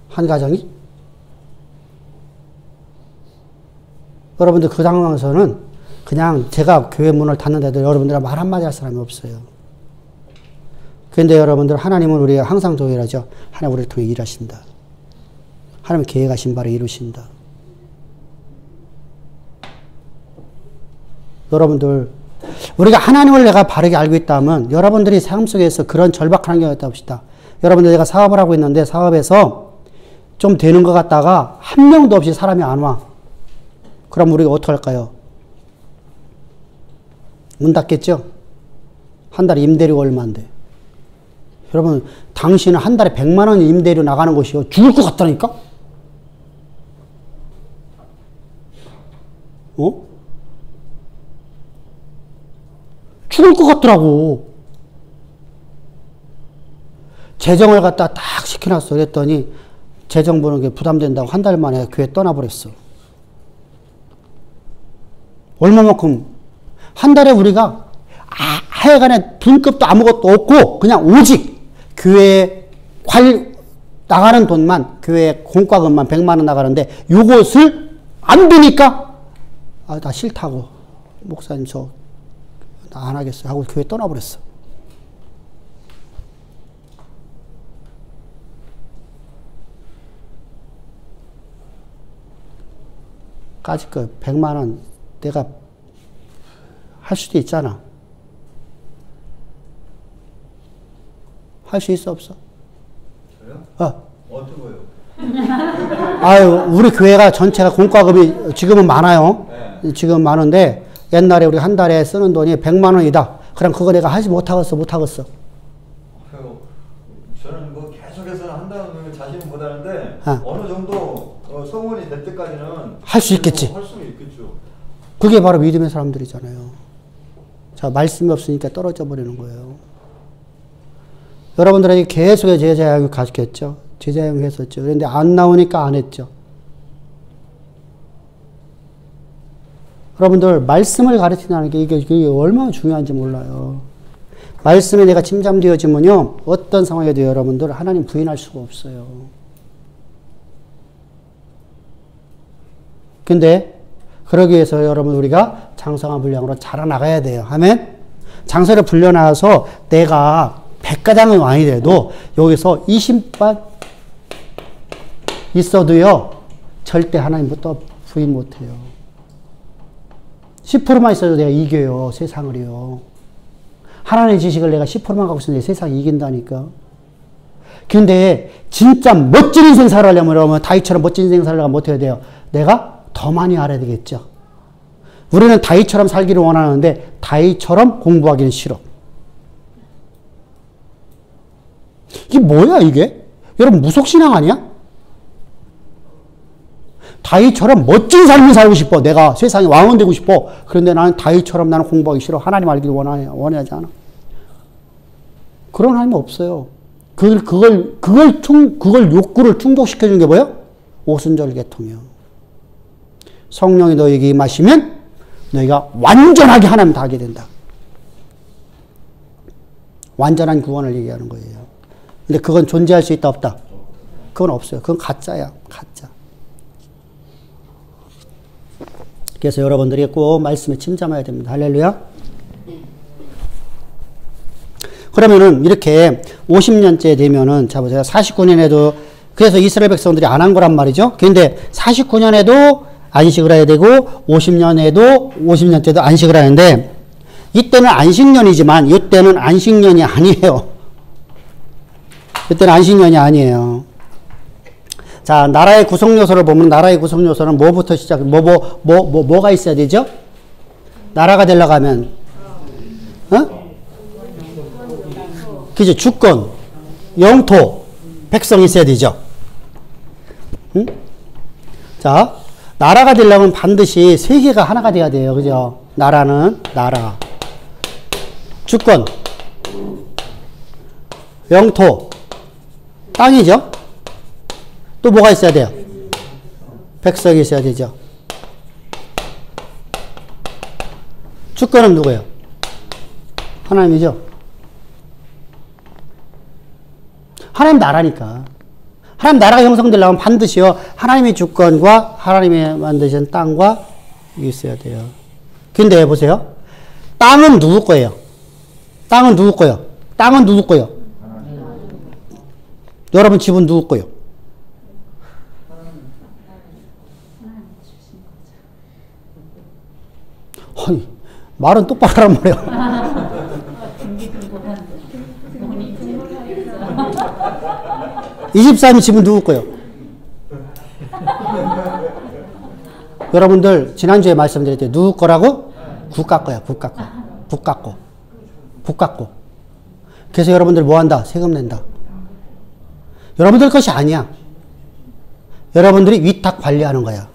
한 가정이? 여러분들 그 상황에서는 그냥 제가 교회 문을 닫는데도 여러분들과 말 한마디 할 사람이 없어요. 그런데 여러분들 하나님은 우리가 항상 동일하죠. 하나님 우리를 통해 일하신다. 하나님 계획하신 바를 이루신다. 여러분들 우리가 하나님을 내가 바르게 알고 있다면 여러분들이 삶 속에서 그런 절박한 환경이 있다 봅시다. 여러분들 내가 사업을 하고 있는데 사업에서 좀 되는 것 같다가 한 명도 없이 사람이 안 와. 그럼 우리가 어떻게 할까요? 문 닫겠죠? 한 달에 임대료가 얼마인데. 여러분 당신은 한 달에 100만 원 임대료 나가는 곳이요. 죽을 것 같다니까? 어? 죽을 것 같더라고. 재정을 갖다 딱 시켜놨어. 그랬더니 재정 보는 게 부담된다고 한 달 만에 교회 떠나버렸어. 얼마만큼 한 달에 우리가 하여간에 분급도 아무것도 없고 그냥 오직 교회에 나가는 돈만 교회 공과금만 100만 원 나가는데 요것을 안 되니까 나 싫다고 목사님 저 나 안 하겠어요 하고 교회 떠나버렸어. 까짓 거 100만 원 내가 할 수도 있잖아. 할 수 있어 없어? 저요? 어떤 거요? 아유 우리 교회가 전체가 공과금이 지금은 많아요. 네. 지금 많은데 옛날에 우리 한 달에 쓰는 돈이 100만 원이다. 그럼 그거 내가 하지 못하겠어. 저는 뭐 계속해서 한다는 자신은 못하는데 아. 어느 정도 성원이 될 때까지는 할 수 있겠지. 할 수 있겠죠. 그게 바로 믿음의 사람들이잖아요. 자, 말씀이 없으니까 떨어져 버리는 거예요. 여러분들에게 계속의 제자양육 가르쳤죠. 제자양육 했었죠. 그런데 안 나오니까 안 했죠. 여러분들 말씀을 가르친다는 게 이게 얼마나 중요한지 몰라요. 말씀에 내가 침잠되어지면요 어떤 상황에도 여러분들 하나님 부인할 수가 없어요. 근데 그러기 위해서 여러분 우리가 장성한 분량으로 자라나가야 돼요. 아멘. 장성을 불려나와서 내가 백가장은 아니래도 여기서 20반 있어도요 절대 하나님부터 부인 못해요. 10%만 있어도 내가 이겨요. 세상을요. 하나님의 지식을 내가 10%만 갖고 있으면 세상이 이긴다니까. 근데 진짜 멋진 인생 살아가려면 여러분 다윗처럼 멋진 인생 살아가려면 어떻게 해야 돼요? 내가 더 많이 알아야 되겠죠. 우리는 다윗처럼 살기를 원하는데 다윗처럼 공부하기는 싫어. 이게 뭐야 이게? 여러분 무속신앙 아니야? 다윗처럼 멋진 삶을 살고 싶어. 내가 세상에 왕은 되고 싶어. 그런데 나는 다윗처럼 나는 공부하기 싫어. 하나님 알기를 원하지 않아. 그런 하나님은 없어요. 그걸 욕구를 충족시켜주는 게 뭐예요? 오순절 계통이요. 성령이 너에게 임하시면 너희가 완전하게 하나님 다 하게 된다. 완전한 구원을 얘기하는 거예요. 근데 그건 존재할 수 있다 없다? 그건 없어요. 그건 가짜야. 가짜. 그래서 여러분들이 꼭 말씀에 침잠해야 됩니다. 할렐루야. 그러면은 이렇게 50년째 되면은 자 보세요. 49년에도 그래서 이스라엘 백성들이 안 한 거란 말이죠. 그런데 49년에도 안식을 해야 되고 50년째도 안식을 하는데 이때는 안식년이지만 이때는 안식년이 아니에요. 이때는 안식년이 아니에요. 자, 나라의 구성 요소를 보면 나라의 구성 요소는 뭐부터 뭐가 있어야 되죠? 나라가 되려고 하면 그죠? 주권, 영토, 백성이 있어야 되죠. 응? 자, 나라가 되려면 반드시 세 개가 하나가 돼야 돼요. 그죠? 나라는 나라, 주권, 영토, 땅이죠. 또 뭐가 있어야 돼요? 백성이 있어야 되죠. 주권은 누구예요? 하나님이죠. 하나님 나라니까. 하나님 나라가 형성되려면 반드시요 하나님의 주권과 하나님이 만드신 땅과 있어야 돼요. 근데 보세요. 땅은 누구 거예요? 땅은 누구 거예요? 땅은 누구 거예요? 여러분 집은 누구 거예요? 아니, 말은 똑바로 하란 말이야. 24님 집은 누구 거예요? 여러분들 지난주에 말씀드릴 때 누구 거라고? 국가 거야. 국가 거. 국가 거. 국가 거. 그래서 여러분들 뭐 한다? 세금 낸다. 여러분들 것이 아니야. 여러분들이 위탁 관리하는 거야.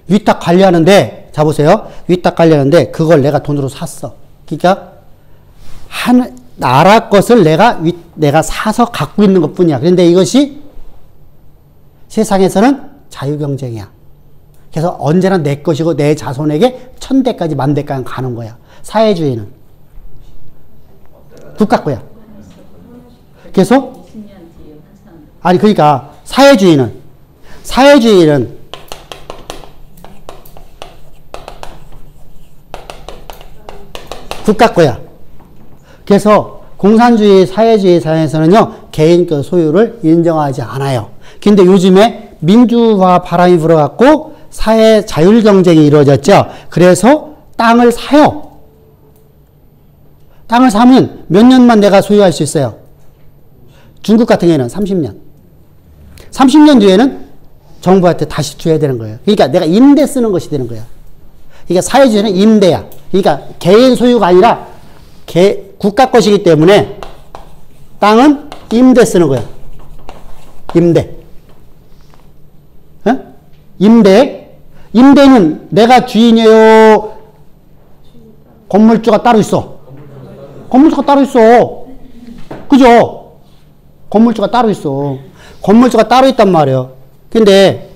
위탁 관리하는데 자 보세요. 위딱 깔렸는데 그걸 내가 돈으로 샀어. 그러니까 나라 것을 내가 사서 갖고 있는 것 뿐이야. 그런데 이것이 세상에서는 자유경쟁이야. 그래서 언제나 내 것이고 내 자손에게 1000대까지 10,000대까지 가는 거야. 사회주의는 국가 거야. 그래서 20년 뒤에 환산. 아니 그러니까 사회주의는 국가 거야. 그래서 공산주의, 사회주의 사회에서는요, 개인 그 소유를 인정하지 않아요. 근데 요즘에 민주화 바람이 불어갖고 사회 자율 경쟁이 이루어졌죠. 그래서 땅을 사요. 땅을 사면 몇 년만 내가 소유할 수 있어요. 중국 같은 경우에는 30년. 30년 뒤에는 정부한테 다시 줘야 되는 거예요. 그러니까 내가 임대 쓰는 것이 되는 거야. 그러니까 사회주의는 임대야. 그러니까 개인 소유가 아니라 국가 것이기 때문에 땅은 임대 쓰는 거야. 임대. 어? 임대는 내가 주인이에요? 건물주가 따로 있어. 건물주가 따로 있어. 그죠? 건물주가 따로 있어. 건물주가 따로 있단 말이에요. 근데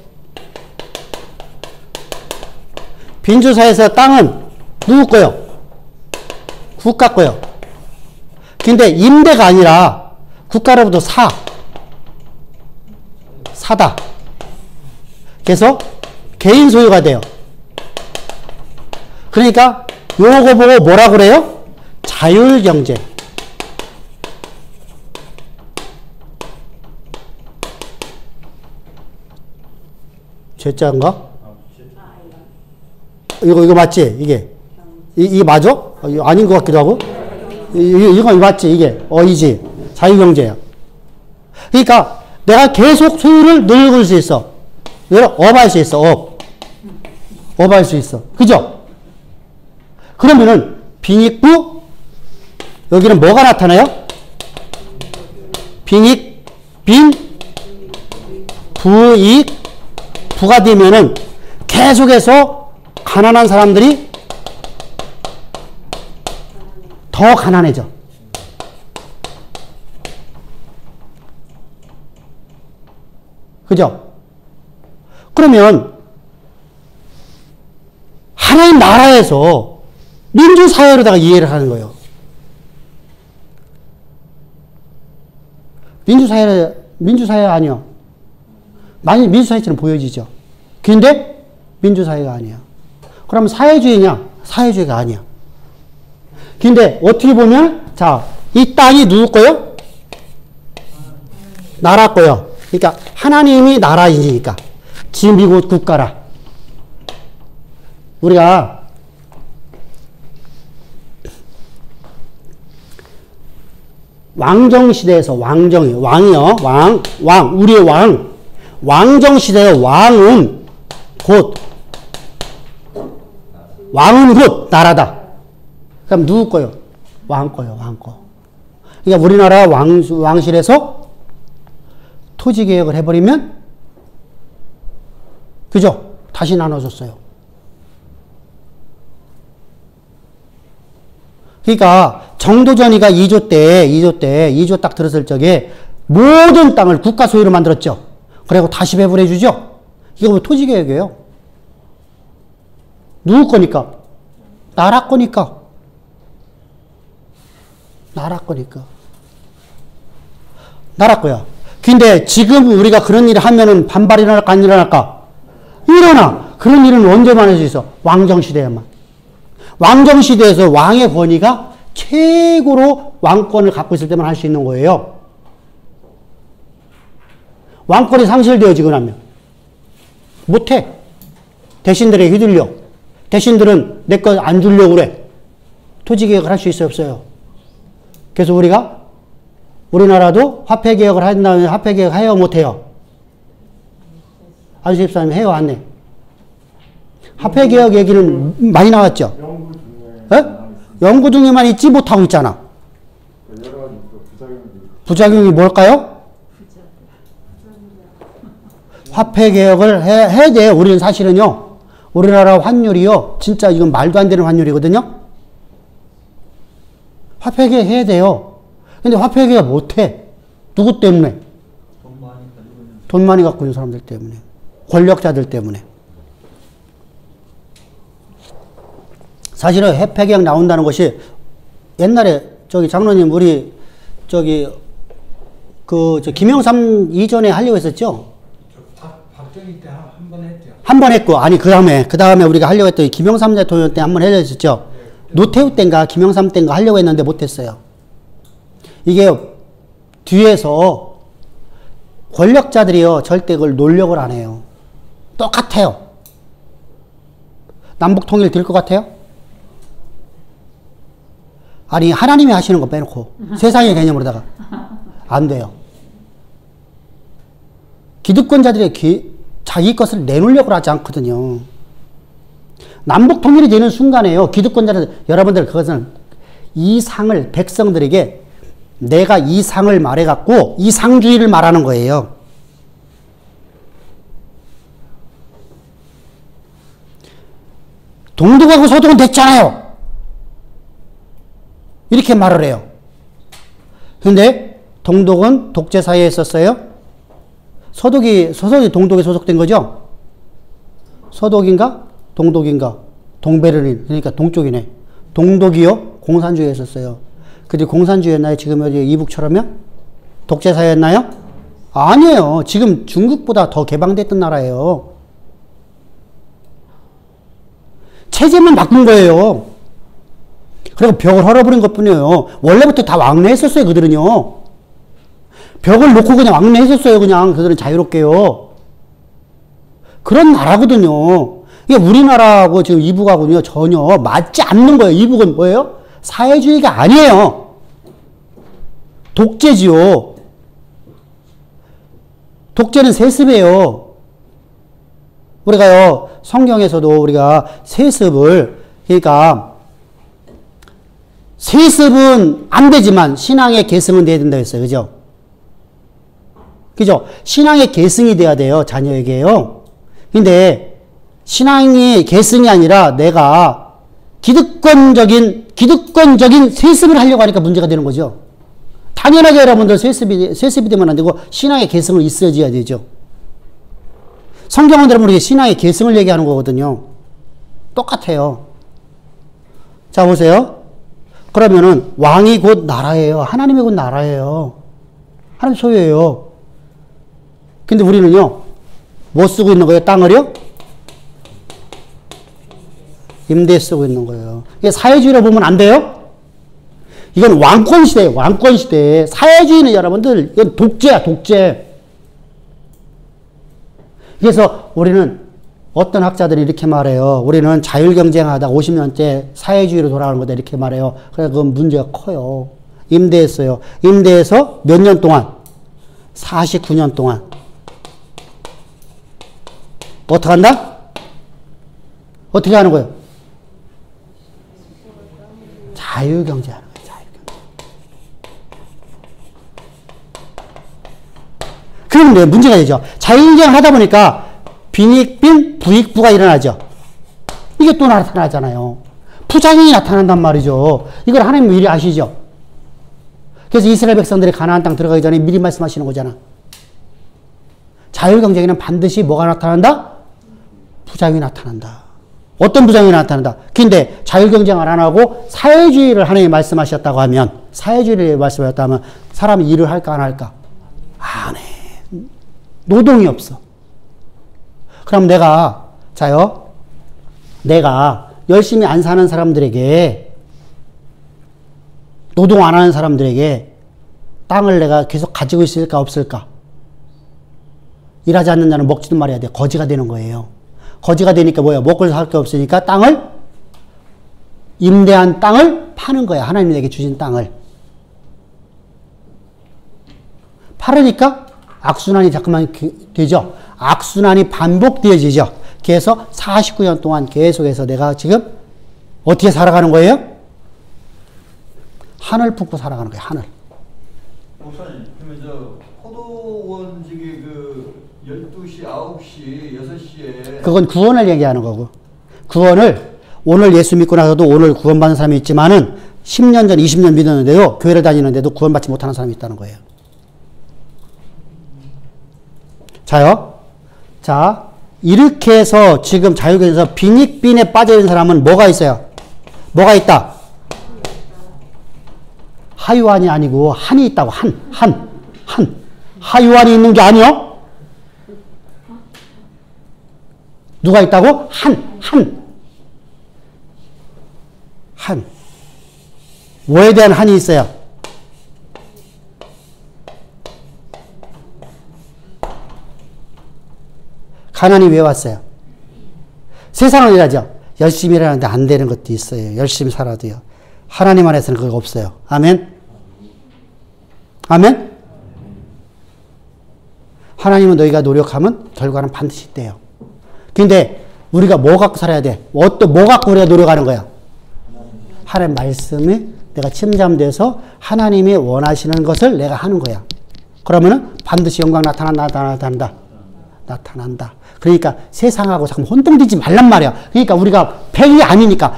민주사회에서 땅은 누구 거요? 국가 거요. 근데 임대가 아니라 국가로부터 사다. 그래서 개인 소유가 돼요. 그러니까 요거 보고 뭐라 그래요? 자율경제. 제자인가? 이거 맞지? 이게 맞아? 이거 아닌 것 같기도 하고. 이거 맞지? 이게 어이지. 자유경제야. 그러니까 내가 계속 소유를 늘릴 수 있어. 업할 수 있어. 업할 수 있어. 그죠? 그러면은 빈익부 여기는 뭐가 나타나요? 부익 부가 되면은 계속해서 가난한 사람들이 더 가난해져. 그죠? 그러면 하나의 나라에서 민주사회로다가 이해를 하는 거예요. 민주사회 아니요. 많이 민주사회처럼 보여지죠. 근데 민주사회가 아니야. 그럼 사회주의냐? 사회주의가 아니야. 근데 어떻게 보면 자, 이 땅이 누구 거요? 나라 거요. 그러니까 하나님이 나라이니까 지금 이곳 국가라. 우리가 왕정시대에서 왕이요. 우리의 왕정시대의 왕은 곧 나라다. 그럼 누구 거요? 왕 거요. 왕 거. 그러니까 우리나라 왕실에서 토지개혁을 해버리면 그죠? 다시 나눠줬어요. 그러니까 정도전이가 2조 딱 들었을 적에 모든 땅을 국가 소유로 만들었죠. 그리고 다시 배분해주죠. 이거 뭐 토지개혁이에요. 누구 거니까? 나라 거니까. 나라 거야. 근데 지금 우리가 그런 일을 하면은 반발이 일어날까 안 일어날까? 일어나. 그런 일은 언제만 할 수 있어? 왕정시대에만. 왕정시대에서 왕의 권위가 최고로 왕권을 갖고 있을 때만 할 수 있는 거예요. 왕권이 상실되어지고 나면 못해. 대신들에게 휘둘려. 대신들은 내 거 안 주려고 그래. 토지개혁을 할 수 있어요, 없어요? 그래서 우리나라도 화폐개혁을 한다면 화폐개혁 해요, 못해요? 안수 집사님 해요, 안 해? 화폐개혁 얘기는 많이 나왔죠? 연구 중에만 있지 못하고 있잖아. 여러 가지 부작용이 뭘까요? 화폐개혁을 해야 돼요. 우리는 사실은요. 우리나라 환율이요. 진짜 이건 말도 안 되는 환율이거든요. 화폐개혁 해야 돼요. 근데 화폐개혁 못해. 누구 때문에? 돈 많이 갖고 있는 사람들 때문에. 권력자들 때문에. 사실은 화폐개혁 나온다는 것이 옛날에 저기 장로님 우리 저기 김영삼 이전에 하려고 했었죠? 박정희 때 한 번 했죠. 한 번 했고, 아니, 그 다음에 우리가 하려고 했더니 김영삼 대통령 때 한 번 하려고 했었죠? 노태우 때인가 김영삼 때인가 하려고 했는데 못했어요. 이게 뒤에서 권력자들이요, 절대 그걸 노력을 안 해요. 똑같아요. 남북 통일 될 것 같아요? 아니, 하나님이 하시는 거 빼놓고 세상의 개념으로다가 안 돼요. 기득권자들이 자기 것을 내놓으려고 하지 않거든요. 남북 통일이 되는 순간에요. 기득권자들, 여러분들 그것은 이 상을 백성들에게 내가 이 상을 말해갖고 이 상주의를 말하는 거예요. 동독하고 서독은 됐잖아요. 이렇게 말을 해요. 근데 동독은 독재 사회에 있었어요. 서독이 동독에 소속된 거죠? 서독인가? 동독인가? 동베를린. 그러니까 동쪽이네. 동독이요? 공산주의에 있었어요. 근데 공산주의였나요? 지금 어디 이북처럼요? 독재 사회였나요? 아니에요. 지금 중국보다 더 개방됐던 나라예요. 체제만 바꾼 거예요. 그리고 벽을 헐어버린 것 뿐이에요. 원래부터 다 왕래했었어요, 그들은요. 벽을 놓고 그냥 왕래했었어요, 그냥. 그들은 자유롭게요. 그런 나라거든요. 이게 우리나라하고 지금 이북하고는요, 전혀 맞지 않는 거예요. 이북은 뭐예요? 사회주의가 아니에요. 독재지요. 독재는 세습이에요. 우리가요, 성경에서도 우리가 세습을, 그러니까, 세습은 안 되지만 신앙의 계승은 돼야 된다 했어요. 그죠? 그죠? 신앙의 계승이 돼야 돼요. 자녀에게요. 근데 신앙이 계승이 아니라 내가 기득권적인 세습을 하려고 하니까 문제가 되는 거죠. 당연하게 여러분들 세습이 되면 안 되고 신앙의 계승은 있어야 되죠. 성경은 여러분 우리 신앙의 계승을 얘기하는 거거든요. 똑같아요. 자, 보세요. 그러면은 왕이 곧 나라예요. 하나님이 곧 나라예요. 하나님 소유예요. 근데 우리는요, 뭐 쓰고 있는 거예요? 땅을요? 임대 쓰고 있는 거예요. 이게 사회주의로 보면 안 돼요? 이건 왕권 시대예요. 왕권 시대. 사회주의는 여러분들, 이건 독재야, 독재. 그래서 우리는 어떤 학자들이 이렇게 말해요. 우리는 자율경쟁하다 50년째 사회주의로 돌아가는 거다 이렇게 말해요. 그래서 그건 문제가 커요. 임대했어요. 임대해서 몇 년 동안? 49년 동안. 어떻게 한다? 어떻게 하는 거예요? 자율경제하는 거예요. 자율경제. 그럼 문제가 되죠. 자율경쟁을 하다 보니까 빈익빈 부익부가 일어나죠. 이게 또 나타나잖아요. 부작용이 나타난단 말이죠. 이걸 하나님 미리 아시죠? 그래서 이스라엘 백성들이 가나안 땅 들어가기 전에 미리 말씀하시는 거잖아. 자율경쟁에는 반드시 뭐가 나타난다? 부작용이 나타난다. 어떤 부작용이 나타난다? 근데 자율경쟁을 안 하고 사회주의를 하나님이 말씀하셨다고 하면, 사회주의를 말씀하셨다면 사람이 일을 할까 안 할까? 안 해. 노동이 없어. 그럼 내가 열심히 안 사는 사람들에게, 노동 안 하는 사람들에게 땅을 내가 계속 가지고 있을까 없을까? 일하지 않는 자는 먹지도 말아야 돼. 거지가 되는 거예요. 거지가 되니까 뭐야? 먹고 살 게 없으니까 임대한 땅을 파는 거야. 하나님이 내게 주신 땅을. 팔으니까 악순환이 자꾸만 되죠. 악순환이 반복되어지죠. 그래서 49년 동안 계속해서 내가 지금 어떻게 살아가는 거예요? 한을 품고 살아가는 거예요. 한을. 목사님, 그러면 포도원 저기 12시, 9시, 6시에 그건 구원을 얘기하는 거고. 구원을 오늘 예수 믿고 나서도 오늘 구원받는 사람이 있지만은 10년 전, 20년 믿었는데도 교회를 다니는데도 구원받지 못하는 사람이 있다는 거예요. 자요. 자, 이렇게 해서 지금 자유교회에서 빈익빈에 빠져있는 사람은 뭐가 있어요? 뭐가 있다? 하유한이 아니고 한이 있다고. 한. 하유한이 있는 게 아니요. 누가 있다고? 한. 뭐에 대한 한이 있어요? 가난이 왜 왔어요? 세상은 이러죠. 열심히 일하는데 안 되는 것도 있어요. 열심히 살아도요. 하나님 안에서는 그거 없어요. 아멘? 아멘? 하나님은 너희가 노력하면 결과는 반드시 있대요. 근데 우리가 뭐 갖고 살아야 돼? 뭐 갖고 우리가 노력하는 거야? 하나님 말씀이 내가 침잠돼서 하나님이 원하시는 것을 내가 하는 거야. 그러면은 반드시 영광 나타난다. 그러니까 세상하고 자꾸 혼동되지 말란 말이야. 그러니까 우리가 100이 아니니까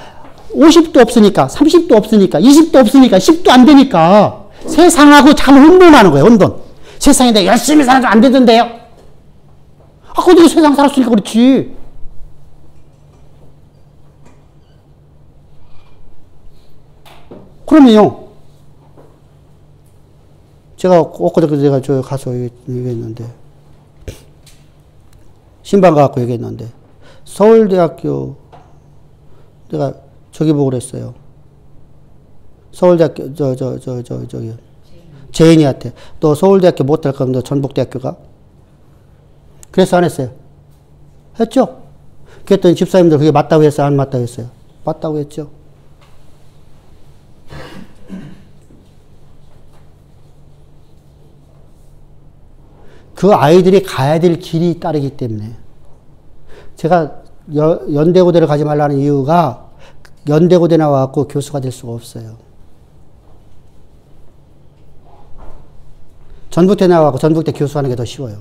50도 없으니까 30도 없으니까 20도 없으니까 10도 안 되니까 세상하고 자꾸 혼돈하는 거예요. 혼돈. 세상에 내가 열심히 살아도 안 되던데요. 그래도 세상 살았으니까 그렇지. 그러면요. 제가 엊그저께 제가 저 가서 얘기했는데 신방 가갖고 얘기했는데 서울대학교 내가 저기 보고 그랬어요. 서울대학교 저기 제인이한테 너 서울대학교 못할 거면 너 전북대학교 가? 그래서 안 했어요. 했죠? 그랬더니 집사님들 그게 맞다고 했어요? 안 맞다고 했어요? 맞다고 했죠. 그 아이들이 가야 될 길이 따르기 때문에 제가 연대고대를 가지 말라는 이유가 연대고대 나와갖고 교수가 될 수가 없어요. 전북대 나와갖고 전북대 교수하는 게 더 쉬워요.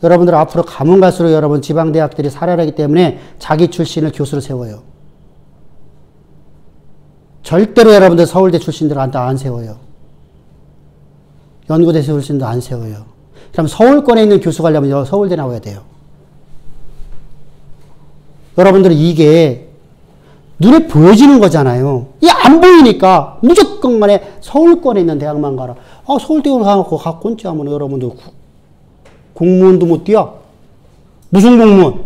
여러분들 앞으로 가면 갈수록 여러분 지방대학들이 살아나기 때문에 자기 출신을 교수로 세워요. 절대로 여러분들 서울대 출신들 안 세워요. 연구대 출신도 안 세워요. 그럼 서울권에 있는 교수 가려면 서울대 나와야 돼요. 여러분들은 이게 눈에 보여지는 거잖아요. 이게 안 보이니까 무조건 간에 서울권에 있는 대학만 가라. 서울대학원 가고 갖고 하면 여러분들 공무원도 못 뛰어. 무슨 공무원?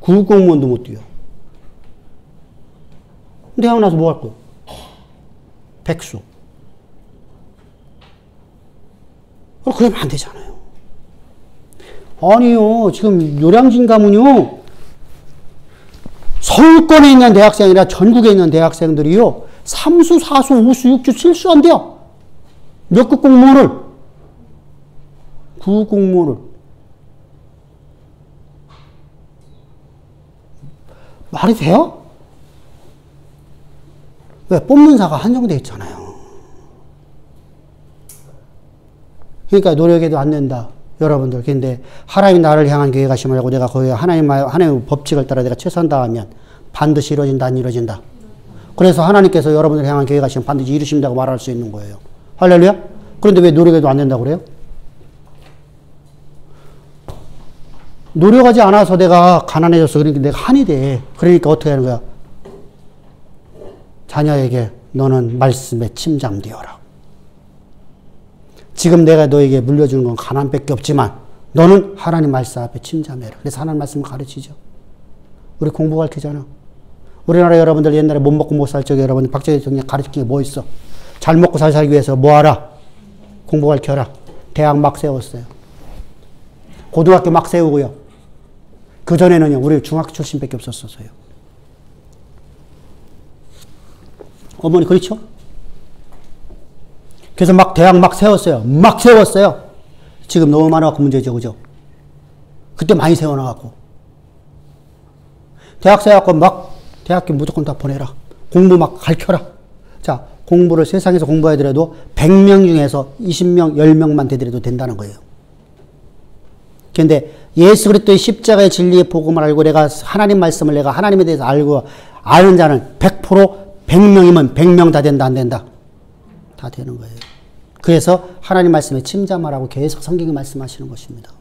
구급공무원도 못 뛰어. 대학 나서 뭐 할 거야? 백수. 그러면 안 되잖아요. 아니요. 지금 요량진 가면요. 서울권에 있는 대학생이나 전국에 있는 대학생들이요. 3수, 4수, 5수, 6수, 7수 안 돼요. 몇 급 공무원을? 구급공무원을. 말이 돼요? 왜? 뽑는사가 한정되어 있잖아요. 그러니까 노력해도 안 된다. 여러분들. 근데 하나님 나를 향한 교회 가시면 내가 거기 하나님의 법칙을 따라 내가 최선 다하면 반드시 이루어진다, 안 이루어진다. 그래서 하나님께서 여러분을 향한 교회 가시면 반드시 이루신다고 말할 수 있는 거예요. 할렐루야? 그런데 왜 노력해도 안 된다고 그래요? 노력하지 않아서 내가 가난해졌어. 그러니까 내가 한이 돼. 그러니까 어떻게 하는 거야? 자녀에게 너는 말씀에 침잠되어라. 지금 내가 너에게 물려주는 건 가난밖에 없지만 너는 하나님 말씀 앞에 침잠해라. 그래서 하나님 말씀을 가르치죠. 우리 공부 가르치잖아. 우리나라 여러분들 옛날에 못 먹고 못 살 적에 여러분 박정희 대통령 가르친 게 뭐 있어? 잘 먹고 잘 살기 위해서 뭐 하라? 공부 가르쳐라. 대학 막 세웠어요. 고등학교 막 세우고요. 그전에는요. 우리 중학교 출신밖에 없었어요. 어머니 그렇죠? 그래서 막 대학 막 세웠어요. 막 세웠어요. 지금 너무 많아갖고 문제죠. 그죠? 그때 많이 세워놔갖고. 대학 세워갖고 막 대학교 무조건 다 보내라. 공부 막 가르쳐라. 자, 공부를 세상에서 공부하더라도 100명 중에서 20명, 10명만 되더라도 된다는 거예요. 그런데 예수 그리스도의 십자가의 진리의 복음을 알고 내가 하나님 말씀을 내가 하나님에 대해서 알고 아는 자는 100% 100명이면 100명 다 된다 안 된다? 다 되는 거예요. 그래서 하나님 말씀에 침잠하라고 계속 성경이 말씀하시는 것입니다.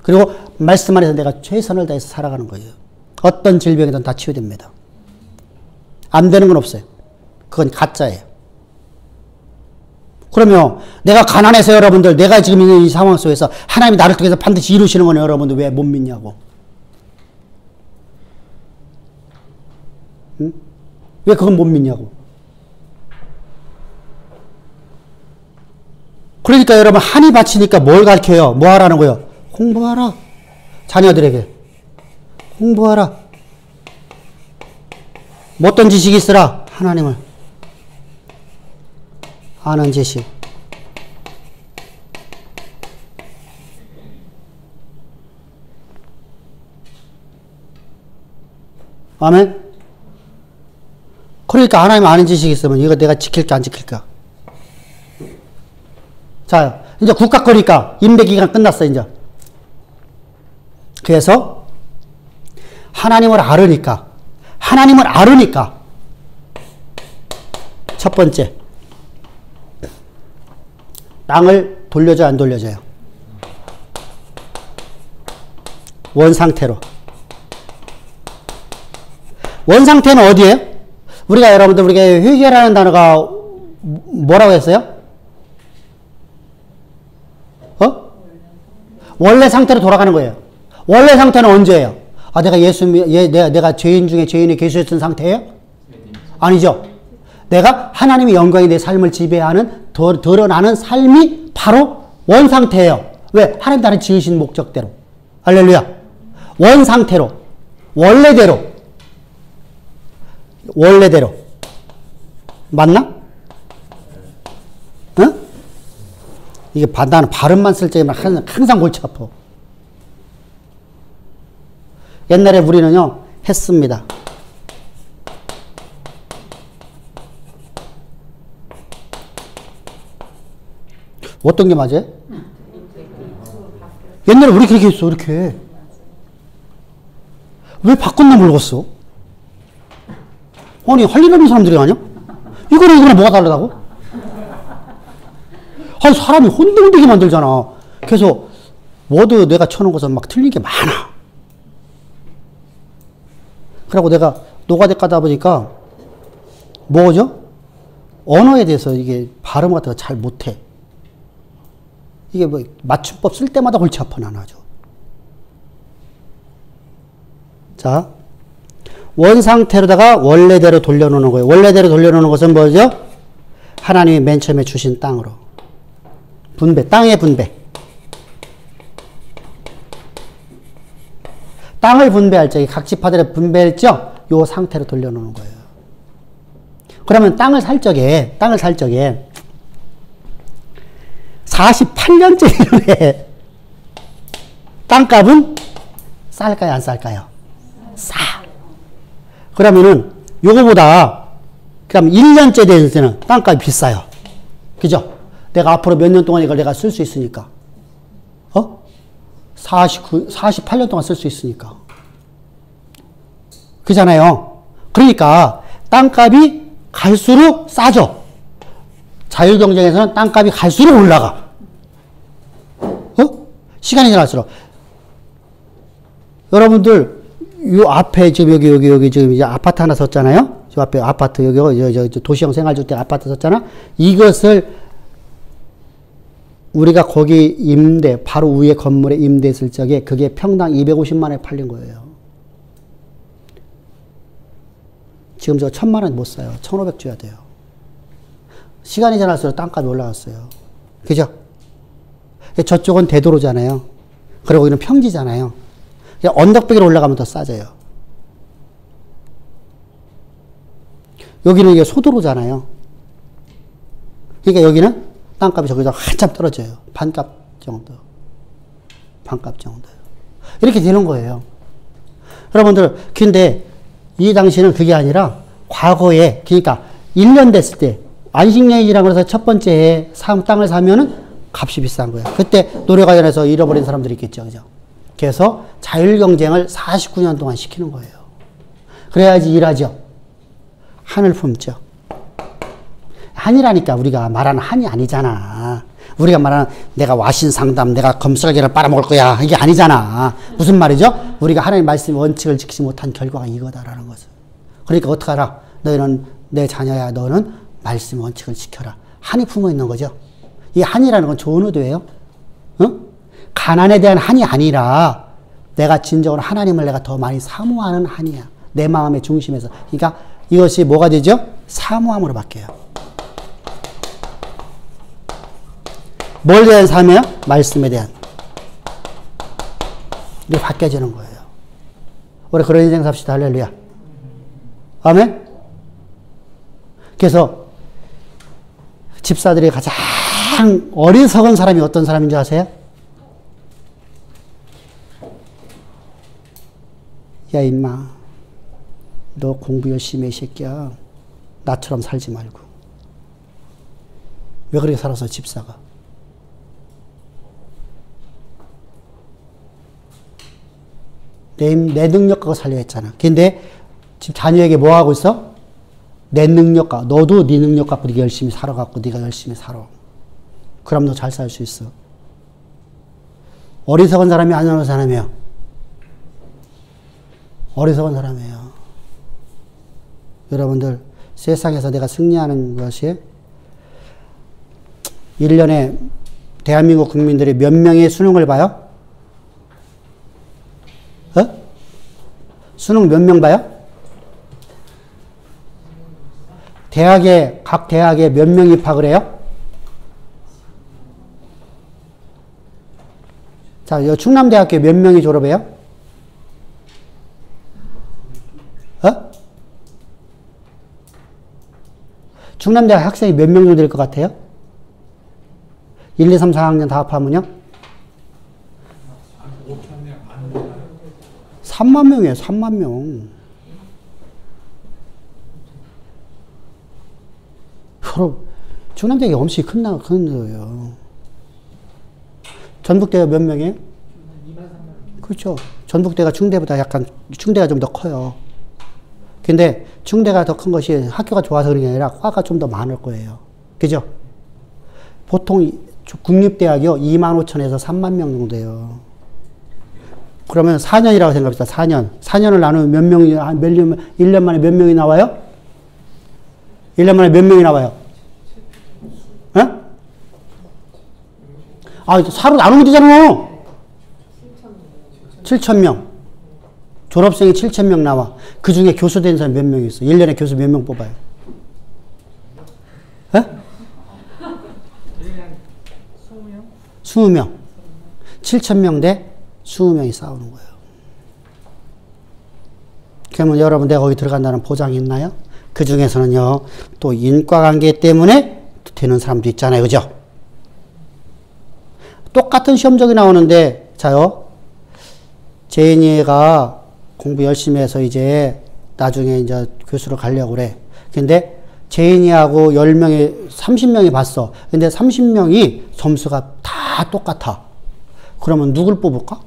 그리고 말씀 안에서 내가 최선을 다해서 살아가는 거예요. 어떤 질병이든 다 치유됩니다. 안 되는 건 없어요. 그건 가짜예요. 그러면 내가 가난해서 여러분들 내가 지금 있는 이 상황 속에서 하나님이 나를 통해서 반드시 이루시는 거는 여러분들 왜 못 믿냐고. 응? 왜 그건 못 믿냐고. 그러니까 여러분 한이 바치니까 뭘 가르쳐요? 뭐 하라는 거예요? 공부하라. 자녀들에게. 공부하라. 뭐 어떤 지식이 있으라? 하나님을 아는 지식. 아멘? 그러니까 하나님 아는 지식이 있으면 이거 내가 지킬까 안 지킬까? 자, 이제 국가 거니까 임대기간 끝났어, 이제. 그래서 하나님을 알으니까 첫 번째 땅을 돌려줘요, 안 돌려줘요? 원상태로. 원상태는 어디예요? 우리가 여러분들 우리가 회개라는 단어가 뭐라고 했어요? 원래 상태로 돌아가는 거예요. 원래 상태는 언제예요? 아, 내가 내가 죄인 중에 죄인의 계수였던 상태예요? 아니죠. 내가 하나님의 영광이 내 삶을 지배하는 드러나는 삶이 바로 원상태예요. 왜? 하나님 나를 지으신 목적대로. 할렐루야. 원상태로. 원래대로. 맞나? 응? 이게 나는 발음만 쓸 적에만 항상 골치 아파. 옛날에 우리는요, 했습니다. 어떤 게 맞아요? 옛날에 우리 그렇게 했어, 이렇게. 왜 바꾼나 모르겠어? 아니, 할 일 없는 사람들이 아니야? 이거랑 뭐가 다르다고? 아니, 사람이 혼동되게 만들잖아. 그래서, 워드 내가 쳐놓은 것은 막 틀린 게 많아. 그러고 내가 노가대 가다 보니까, 뭐죠? 언어에 대해서 이게 발음 같은 거 잘 못해. 이게 뭐, 맞춤법 쓸 때마다 골치 아파, 나는 아주. 자, 원상태로다가 원래대로 돌려놓는 거예요. 원래대로 돌려놓는 것은 뭐죠? 하나님이 맨 처음에 주신 땅으로. 분배, 땅의 분배. 땅을 분배할 적에 각 지파들의 분배했죠? 요 상태로 돌려놓는 거예요. 그러면 땅을 살 적에 48년째 땅값은 쌀까요, 안 쌀까요? 싸. 그러면은 요거보다 그럼 1년째 되는 때는 땅값이 비싸요. 그죠? 내가 앞으로 몇 년 동안 이걸 내가 쓸 수 있으니까. 48년 동안 쓸 수 있으니까. 그잖아요. 그러니까 땅값이 갈수록 싸죠. 자율경쟁에서는 땅값이 갈수록 올라가. 시간이 지날수록. 여러분들 요 앞에 지금 여기 지금 이제 아파트 하나 섰잖아요. 저 앞에 아파트 여기 도시형 생활주택 아파트 섰잖아. 이것을 우리가 거기 임대 바로 위에 건물에 임대했을 적에 그게 평당 250만 원에 팔린 거예요. 지금 저 1000만 원 못 사요. 1500 줘야 돼요. 시간이 지날수록 땅값이 올라갔어요. 그죠? 저쪽은 대도로잖아요. 그리고 여기는 평지잖아요. 언덕배기로 올라가면 더 싸져요. 여기는 이게 소도로잖아요. 그러니까 여기는 땅값이 저기서 한참 떨어져요. 반값 정도. 이렇게 되는 거예요. 여러분들, 근데 이 당시는 그게 아니라 과거에, 그러니까 1년 됐을 때, 안식년이라고 해서 첫 번째 해에 땅을 사면은 값이 비싼 거예요. 그때 노래가연에서 잃어버린 사람들이 있겠죠. 그죠? 그래서 자율경쟁을 49년 동안 시키는 거예요. 그래야지 일하죠. 한을 품죠. 한이라니까 우리가 말하는 한이 아니잖아. 우리가 말하는 내가 와신상담, 내가 검쌀개를 빨아먹을 거야. 이게 아니잖아. 무슨 말이죠? 우리가 하나님 말씀의 원칙을 지키지 못한 결과가 이거다라는 것을. 그러니까 어떡하라? 너희는 내 자녀야. 너는 말씀의 원칙을 지켜라. 한이 품어 있는 거죠. 이 한이라는 건 좋은 의도예요. 응? 가난에 대한 한이 아니라 내가 진정으로 하나님을 내가 더 많이 사모하는 한이야. 내 마음의 중심에서. 그러니까 이것이 뭐가 되죠? 사모함으로 바뀌어요. 뭘 대한 삶이에요? 말씀에 대한. 이게 바뀌어지는 거예요. 우리 그런 인생 삽시다. 할렐루야. 아멘? 그래서 집사들이 가장 어리석은 사람이 어떤 사람인 줄 아세요? 야 임마, 너 공부 열심히 해, 이 새끼야. 나처럼 살지 말고. 왜 그렇게 살아서 집사가? 내 능력 갖고 살려 했잖아. 근데 지금 자녀에게 뭐 하고 있어? 내 능력 갖고. 너도 네 능력 갖고 네가 열심히 살아갖고 네가 열심히 살아. 그럼 너 잘 살 수 있어. 어리석은 사람이 안 어리석은 사람이에요. 어리석은 사람이에요. 여러분들 세상에서 내가 승리하는 것이 1년에 대한민국 국민들이 몇 명의 수능을 봐요? 수능 몇 명 봐요? 각 대학에 몇 명 입학을 해요? 자, 여 충남대학교 몇 명이 졸업해요? 충남대학 학생이 몇 명 정도 될 것 같아요? 1, 2, 3, 4학년 다 합하면요? 3만 명이에요. 3만 명. 여러분, 충남대학이 엄청 큰 거예요. 전북대가 몇 명이에요? 그렇죠. 전북대가 충대보다 약간, 충대가 좀 더 커요. 근데 충대가 더 큰 것이 학교가 좋아서 그런 게 아니라 과가 좀 더 많을 거예요. 그죠? 보통 국립대학이요, 2만 5천에서 3만 명 정도예요. 그러면 4년이라고 생각합시다. 4년. 4년을 나누면 몇 명이, 1년 만에 몇 명이 나와요? 1년 만에 몇 명이 나와요? 에? 아, 4로 나누면 되잖아. 7,000명. 졸업생이 7,000명 나와. 그 중에 교수 된 사람 몇 명 있어? 1년에 교수 몇 명 뽑아요? 에? 20명. 7,000명 대 20명이 싸우는 거예요. 그러면 여러분 내가 거기 들어간다는 보장이 있나요? 그 중에서는요, 또 인과관계 때문에 되는 사람도 있잖아요. 그죠? 똑같은 시험적이 나오는데, 자요, 제인이가 공부 열심히 해서 이제 나중에 이제 교수로 가려고 그래. 근데 제인이하고 10명이, 30명이 봤어. 근데 30명이 점수가 다 똑같아. 그러면 누굴 뽑을까?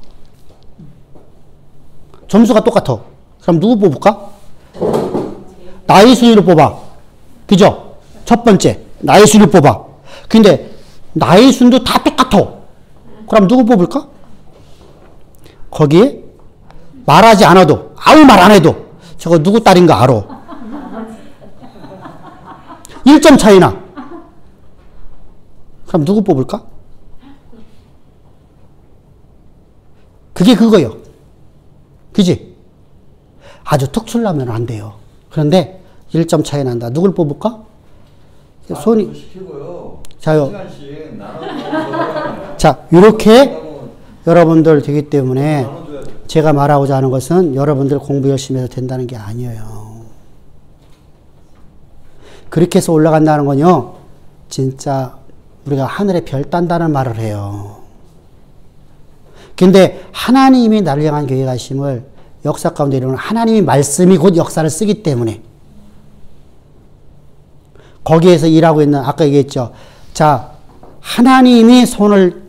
점수가 똑같아. 그럼 누구 뽑을까? 나이 순위로 뽑아. 그죠? 첫 번째, 나이 순위로 뽑아. 근데 나이 순도 다 똑같아. 그럼 누구 뽑을까? 거기에 말하지 않아도, 아무 말 안 해도 저거 누구 딸인가 알아. 1점 차이나. 그럼 누구 뽑을까? 그게 그거예요. 그지? 아주 특출나면 안 돼요. 그런데 1점 차이 난다. 누굴 뽑을까? 손이. 자요. 자, 이렇게 여러분들 되기 때문에 제가 말하고자 하는 것은 여러분들 공부 열심히 해서 된다는 게 아니에요. 그렇게 해서 올라간다는 건요, 진짜 우리가 하늘에 별 딴다는 말을 해요. 근데 하나님이 나를 향한 계획하심을 역사 가운데 이루는 하나님이 말씀이 곧 역사를 쓰기 때문에 거기에서 일하고 있는, 아까 얘기했죠. 자,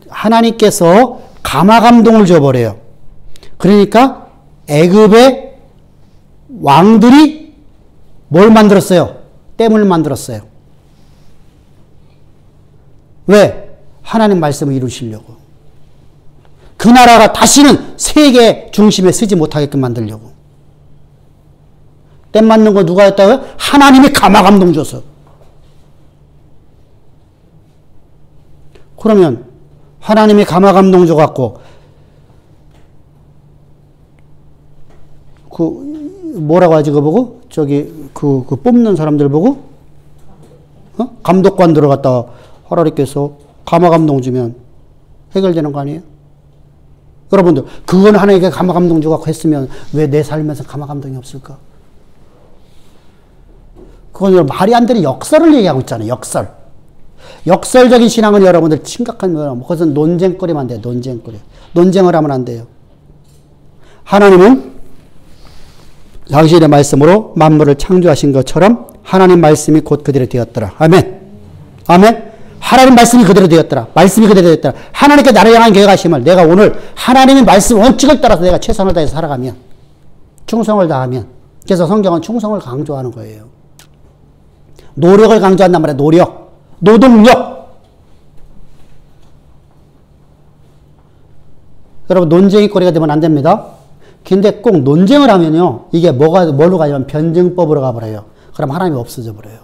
하나님께서 감화 감동을 줘버려요. 그러니까 애굽의 왕들이 뭘 만들었어요? 댐을 만들었어요. 왜? 하나님 말씀을 이루시려고. 그 나라가 다시는 세계 중심에 서지 못하게끔 만들려고. 댐 만든 거 누가 했다고요? 하나님이 감화감동 줘서. 그러면 하나님이 감화감동 줘갖고 그 뭐라고 하지, 그거 보고? 저기 그 뽑는 사람들 보고 감독관 들어갔다 하나님께서 감화감동 주면 해결되는 거 아니에요? 여러분들, 그건 하나님께 감화감동 주고 했으면 왜 내 삶에서 감화감동이 없을까? 그건 말이 안 되는 역설을 얘기하고 있잖아요. 역설. 역설적인 신앙은 여러분들 심각한 거예요. 그것은 논쟁거리만 안 돼요. 논쟁거리. 논쟁을 하면 안 돼요. 하나님은 당신의 말씀으로 만물을 창조하신 것처럼 하나님 말씀이 곧 그대로 되었더라. 아멘. 아멘. 하나님 말씀이 그대로 되었더라. 말씀이 그대로 되었더라. 하나님께 나를 향한 계획하심을 내가 오늘 하나님의 말씀 원칙을 따라서 내가 최선을 다해서 살아가면, 충성을 다하면, 그래서 성경은 충성을 강조하는 거예요. 노력을 강조한단 말이에요. 노력. 노동력. 여러분, 논쟁이 거리가 되면 안 됩니다. 근데 꼭 논쟁을 하면요, 이게 뭘로 가냐면 변증법으로 가버려요. 그럼 하나님이 없어져 버려요.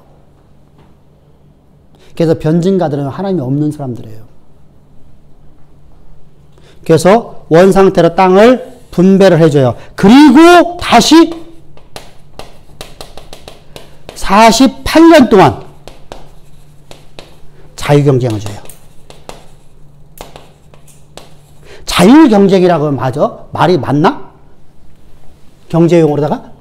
그래서 변증가들은 하나님이 없는 사람들이에요. 그래서 원상태로 땅을 분배를 해줘요. 그리고 다시 48년 동안 자유경쟁을 줘요. 자율경쟁이라고 하면 맞아? 말이 맞나? 경제용어로다가?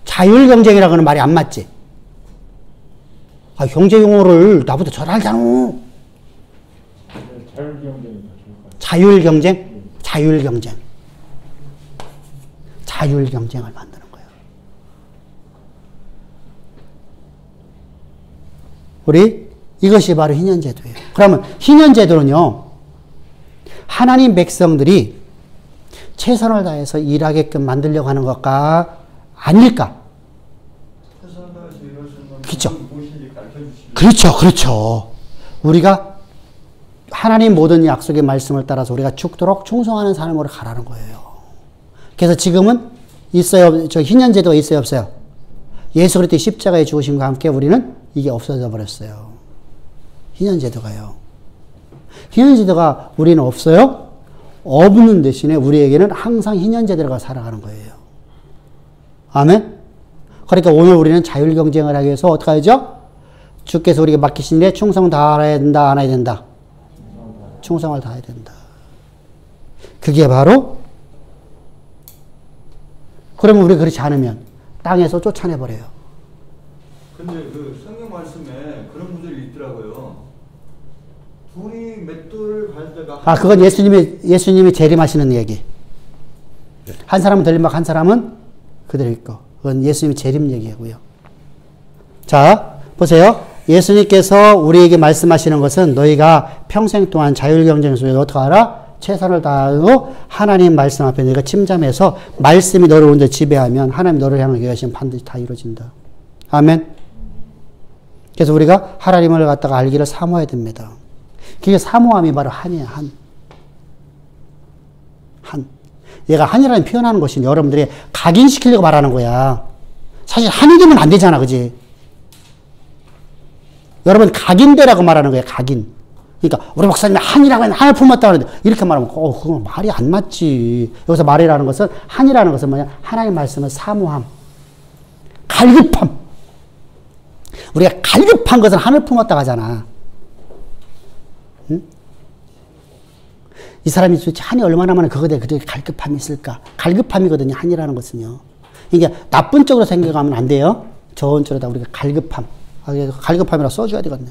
자율경쟁이라고 하는 말이 안 맞지? 아, 경제용어를 나보다 잘 알잖아. 자율경쟁? 자율경쟁. 자율경쟁을 만드는 거예요. 우리 이것이 바로 희년제도예요. 그러면 희년제도는요, 하나님 백성들이 최선을 다해서 일하게끔 만들려고 하는 것과 아닐까? 그렇죠. 그렇죠. 그렇죠. 우리가 하나님 모든 약속의 말씀을 따라서 우리가 죽도록 충성하는 삶으로 가라는 거예요. 그래서 지금은 있어요. 저 희년제도가 있어요, 없어요? 예수 그리스도의 십자가의 죽으심과 함께 우리는 이게 없어져 버렸어요. 희년제도가요. 희년제도가 우리는 없어요? 없는 대신에 우리에게는 항상 희년제도가 살아가는 거예요. 아멘? 그러니까 오늘 우리는 자율경쟁을 하기 위해서 어떻게 하죠? 주께서 우리에게 맡기신 일에 충성 다해야 된다, 안 해야 된다? 충성을 다해야 된다. 그게 바로, 그러면 우리 그렇지 않으면 땅에서 쫓아내버려요. 근데 그 성경 말씀에 그런 분들이 있더라고요. 둘이 맷돌을 갈 때가. 아, 그건 예수님이 재림하시는 얘기. 한 사람은 들림막, 한 사람은 그대로 있고. 그건 예수님이 재림 얘기고요. 자, 보세요. 예수님께서 우리에게 말씀하시는 것은 너희가 평생 동안 자율경쟁 속에서 어떻게 하라? 최선을 다하고 하나님 말씀 앞에 너희가 침잠해서 말씀이 너를 먼저 지배하면 하나님 너를 향한 계획은 반드시 다 이루어진다. 아멘. 그래서 우리가 하나님을 갖다가 알기를 사모해야 됩니다. 그게 사모함이 바로 한이에요. 한. 한. 얘가 한이라는 표현하는 것이 여러분들이 각인시키려고 말하는 거야. 사실 한이 되면 안 되잖아. 그지? 여러분 각인되라고 말하는 거예요. 각인. 그러니까 우리 목사님이 한이라고 하면 한을 품었다 하는데 이렇게 말하면 그건 말이 안 맞지. 여기서 말이라는 것은, 한이라는 것은 뭐냐? 하나님의 말씀은 사모함, 갈급함. 우리가 갈급한 것은 한을 품었다 하잖아. 응? 이 사람이 도대체 한이 얼마나 많은 그거에 그렇게 갈급함이 있을까? 갈급함이거든요. 한이라는 것은요. 이게 나쁜 쪽으로 생각하면 안 돼요. 좋은 쪽으로다 우리가 갈급함. 갈급함이라 써줘야 되겠네.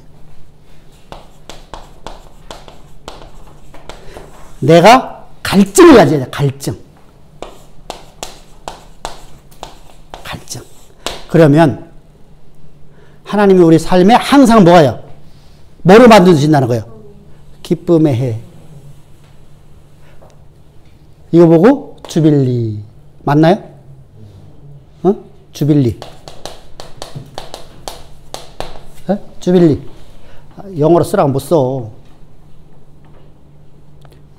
내가 갈증을 가져야 돼. 갈증. 갈증. 그러면 하나님이 우리 삶에 항상 뭐가요? 뭐로 만드신다는 거예요? 기쁨의 해. 이거 보고 주빌리. 맞나요? 어? 주빌리. 에? 주빌리. 영어로 쓰라고 못 써.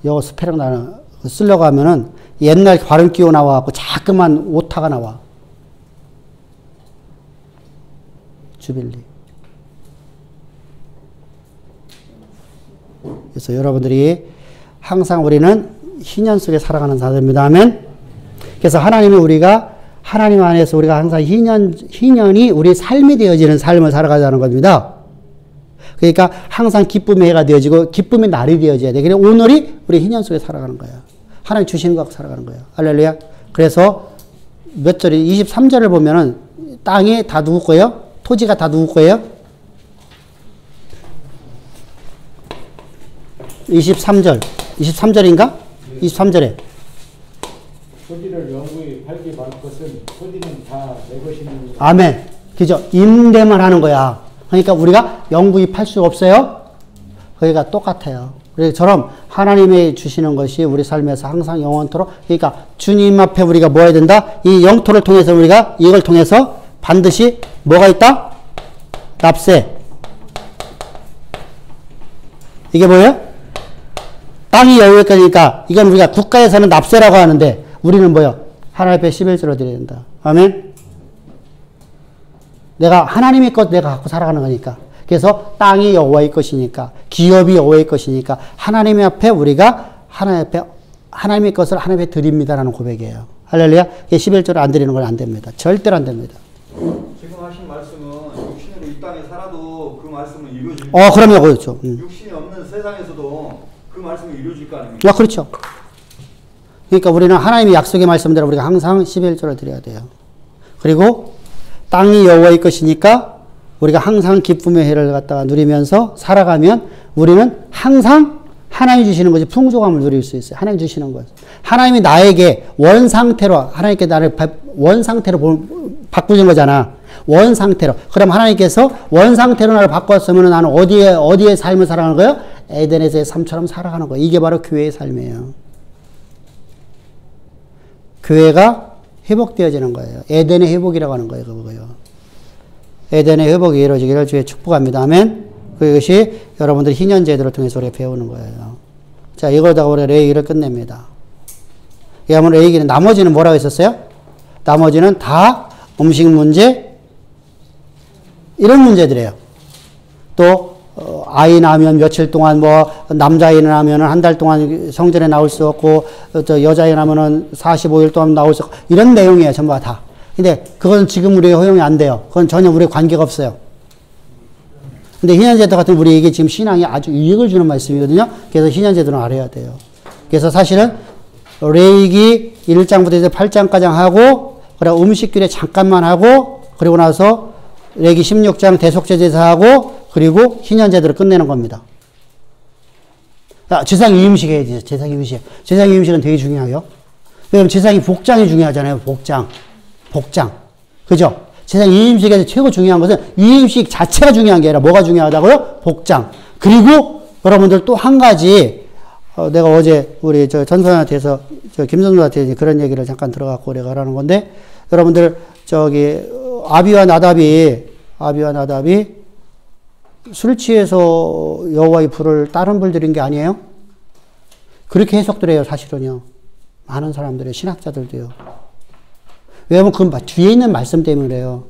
영어 스페링 나는 쓰려고 하면은 옛날 발음 끼워 나와갖고 자꾸만 오타가 나와. 주빌리. 그래서 여러분들이 항상 우리는 희년 속에 살아가는 자들입니다. 아멘. 그래서 하나님이 우리가 하나님 안에서 우리가 항상 희년이 우리 삶이 되어지는 삶을 살아가자는 겁니다. 그러니까 항상 기쁨의 해가 되어지고 기쁨의 날이 되어져야 돼. 그래서 오늘이 우리 희년 속에 살아가는 거예요. 하나님 주시는 거 갖고 살아가는 거예요. 할렐루야. 그래서 몇 절이 23절을 보면은 땅이 다 누구 거예요? 토지가 다 누구 거예요? 23절인가? 23절에 토지를 영구히 팔게 받을 것은 토지는 다 내 것이니. 아멘. 그죠? 임대만 하는 거야. 그러니까 우리가 영구히 팔 수가 없어요. 그러니까 똑같아요. 그처럼 하나님이 주시는 것이 우리 삶에서 항상 영원토록, 그러니까 주님 앞에 우리가 뭐 해야 된다? 이 영토를 통해서 우리가 이걸 통해서 반드시 뭐가 있다? 납세. 이게 뭐예요? 땅이 여유의 거니까 이건 우리가 국가에서는 납세라고 하는데 우리는 뭐예요? 하나님 앞에 11조로 드려야 된다. 아멘. 내가 하나님의 것 내가 갖고 살아가는 거니까. 그래서 땅이 여호와의 것이니까, 기업이 여호와의 것이니까 하나님 앞에 우리가 하나님의 것을 하나님 앞에 드립니다라는 고백이에요. 할렐루야. 11조를 안 드리는 건 안 됩니다. 절대로 안 됩니다. 지금 하신 말씀은 육신으로 이 땅에 살아도 그 말씀은 이루어집니다. 그럼요. 그렇죠. 육신이 없는 세상에서도 그 말씀이 이루어질 거 아닙니까? 그렇죠. 그러니까 우리는 하나님의 약속의 말씀대로 우리가 항상 11조를 드려야 돼요. 그리고 땅이 여호와의 것이니까 우리가 항상 기쁨의 해를 갖다가 누리면서 살아가면 우리는 항상 하나님이 주시는 것이 풍족함을 누릴 수 있어요. 하나님이 주시는 것. 하나님이 나에게 원상태로, 하나님께 나를 원상태로 바꾸신 거잖아. 원상태로. 그럼 하나님께서 원상태로 나를 바꿨으면 나는 어디에 삶을 살아가는 거예요? 에덴에서의 삶처럼 살아가는 거예요. 이게 바로 교회의 삶이에요. 교회가 회복되어지는 거예요. 에덴의 회복이라고 하는 거예요. 그거요. 에덴의 회복이 이루어지기를 주의 축복합니다. 아멘. 그것이 여러분들 희년 제도를 통해서 우리가 배우는 거예요. 자, 이거다가 우리가 레이기를 끝냅니다. 그러면 레이기는 나머지는 뭐라고 했었어요? 나머지는 다 음식 문제, 이런 문제들이에요. 또 아이 낳으면 며칠 동안 남자아이 낳으면 한 달 동안 성전에 나올 수 없고, 여자아이 낳으면 45일 동안 나올 수 없고, 이런 내용이에요. 전부 다. 근데 그건 지금 우리가 허용이 안 돼요. 그건 전혀 우리에 관계가 없어요. 근데 희년제도 같은 우리에게 지금 신앙이 아주 이익을 주는 말씀이거든요. 그래서 희년제도는 알아야 돼요. 그래서 사실은 레위기 1장부터 이제 8장까지 하고, 그리고 음식규례 잠깐만 하고, 그리고 나서 레위기 16장 대속죄 제사하고, 그리고 희년제도를 끝내는 겁니다. 제사장 위임식 해야지. 제사장 위임식. 제사장 위임식은 되게 중요해요. 왜냐면 제사장이 복장이 중요하잖아요. 복장. 그죠? 제사장 위임식에서 최고 중요한 것은 위임식 자체가 중요한 게 아니라 뭐가 중요하다고요? 복장. 그리고 여러분들 또 한 가지, 내가 어제 우리 전선한테서 김선수한테 그런 얘기를 잠깐 들어갖고 내가 하라는 건데, 여러분들 아비와 나답이 술 취해서 여호와의 불을 다른 불 드린 게 아니에요? 그렇게 해석들 해요, 사실은요. 많은 사람들의 신학자들도요. 왜냐면 그 뒤에 있는 말씀 때문에 그래요.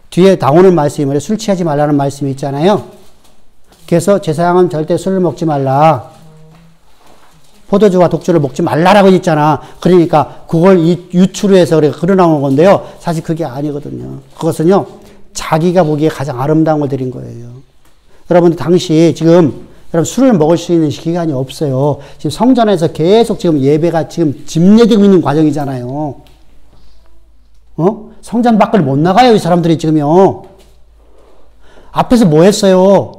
뒤에 나오는 말씀이 뭐래요? 술 취하지 말라는 말씀이 있잖아요. 그래서 제사장은 절대 술을 먹지 말라. 포도주와 독주를 먹지 말라라고 있잖아. 그러니까 그걸 유추로 해서 흘러나오는 건데요. 사실 그게 아니거든요. 그것은요, 자기가 보기에 가장 아름다운 걸 드린 거예요. 여러분들 당시 지금 여러분 술을 먹을 수 있는 기간이 없어요. 지금 성전에서 계속 지금 예배가 지금 집례되고 있는 과정이잖아요. 성전 밖을 못 나가요, 이 사람들이 지금요. 앞에서 뭐 했어요?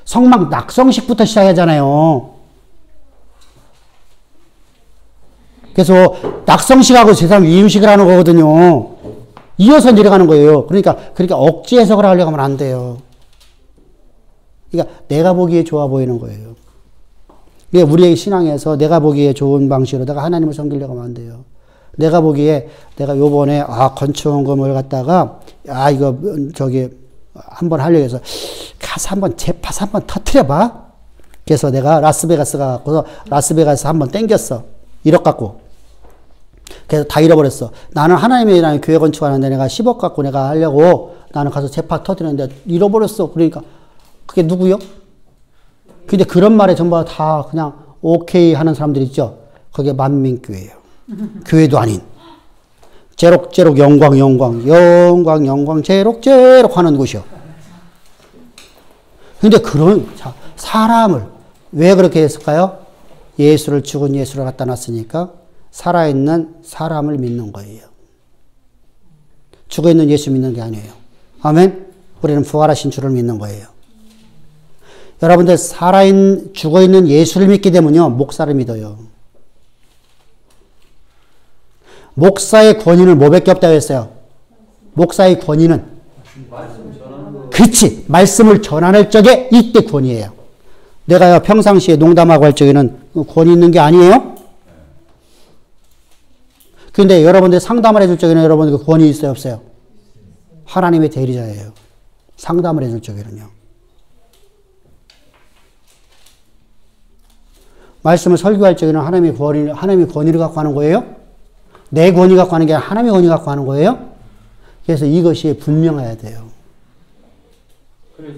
성막 낙성식부터 시작하잖아요. 그래서 낙성식하고 제사장 위임식을 하는 거거든요. 이어서 내려가는 거예요. 그러니까 억지 해석을 하려고 하면 안 돼요. 그러니까 내가 보기에 좋아 보이는 거예요. 이게 우리의 신앙에서 내가 보기에 좋은 방식으로 내가 하나님을 섬기려고 하면 안 돼요. 내가 보기에 내가 요번에 건축원금을 갖다가 이거 저기 한번 하려고 해서 가서 한번 재파서 한번 터트려봐. 그래서 내가 라스베가스 가서 라스베가스 한번 땡겼어. 1억 갖고. 그래서 다 잃어버렸어. 나는 하나님의 나라의 교회 건축하는데 내가 10억 갖고 내가 하려고 나는 가서 재파 터트렸는데 잃어버렸어. 그러니까 그게 누구요? 근데 그런 말에 전부 다 그냥 오케이 하는 사람들 있죠. 그게 만민교회예요. 교회도 아닌. 제록제록 영광 영광 영광 영광 제록제록 하는 곳이요. 근데 그런 사람을 왜 그렇게 했을까요? 예수를 죽은 예수를 갖다 놨으니까 살아있는 사람을 믿는 거예요. 죽어있는 예수 믿는 게 아니에요. 아멘? 우리는 부활하신 주를 믿는 거예요. 여러분들 죽어있는 예수를 믿게 되면요. 목사를 믿어요. 목사의 권위는 뭐밖에 없다고 했어요? 목사의 권위는 그렇지. 말씀을 전하는 쪽에 이때 권위예요. 내가 평상시에 농담하고 할 적에는 권위 있는 게 아니에요? 그런데 여러분들 상담을 해줄 적에는 여러분들 권위 있어요? 없어요? 하나님의 대리자예요. 상담을 해줄 적에는요. 말씀을 설교할 적에는 하나님의 권위를 갖고 하는 거예요? 내 권위 갖고 하는 게 아니라 하나님의 권위 갖고 하는 거예요? 그래서 이것이 분명해야 돼요. 그래서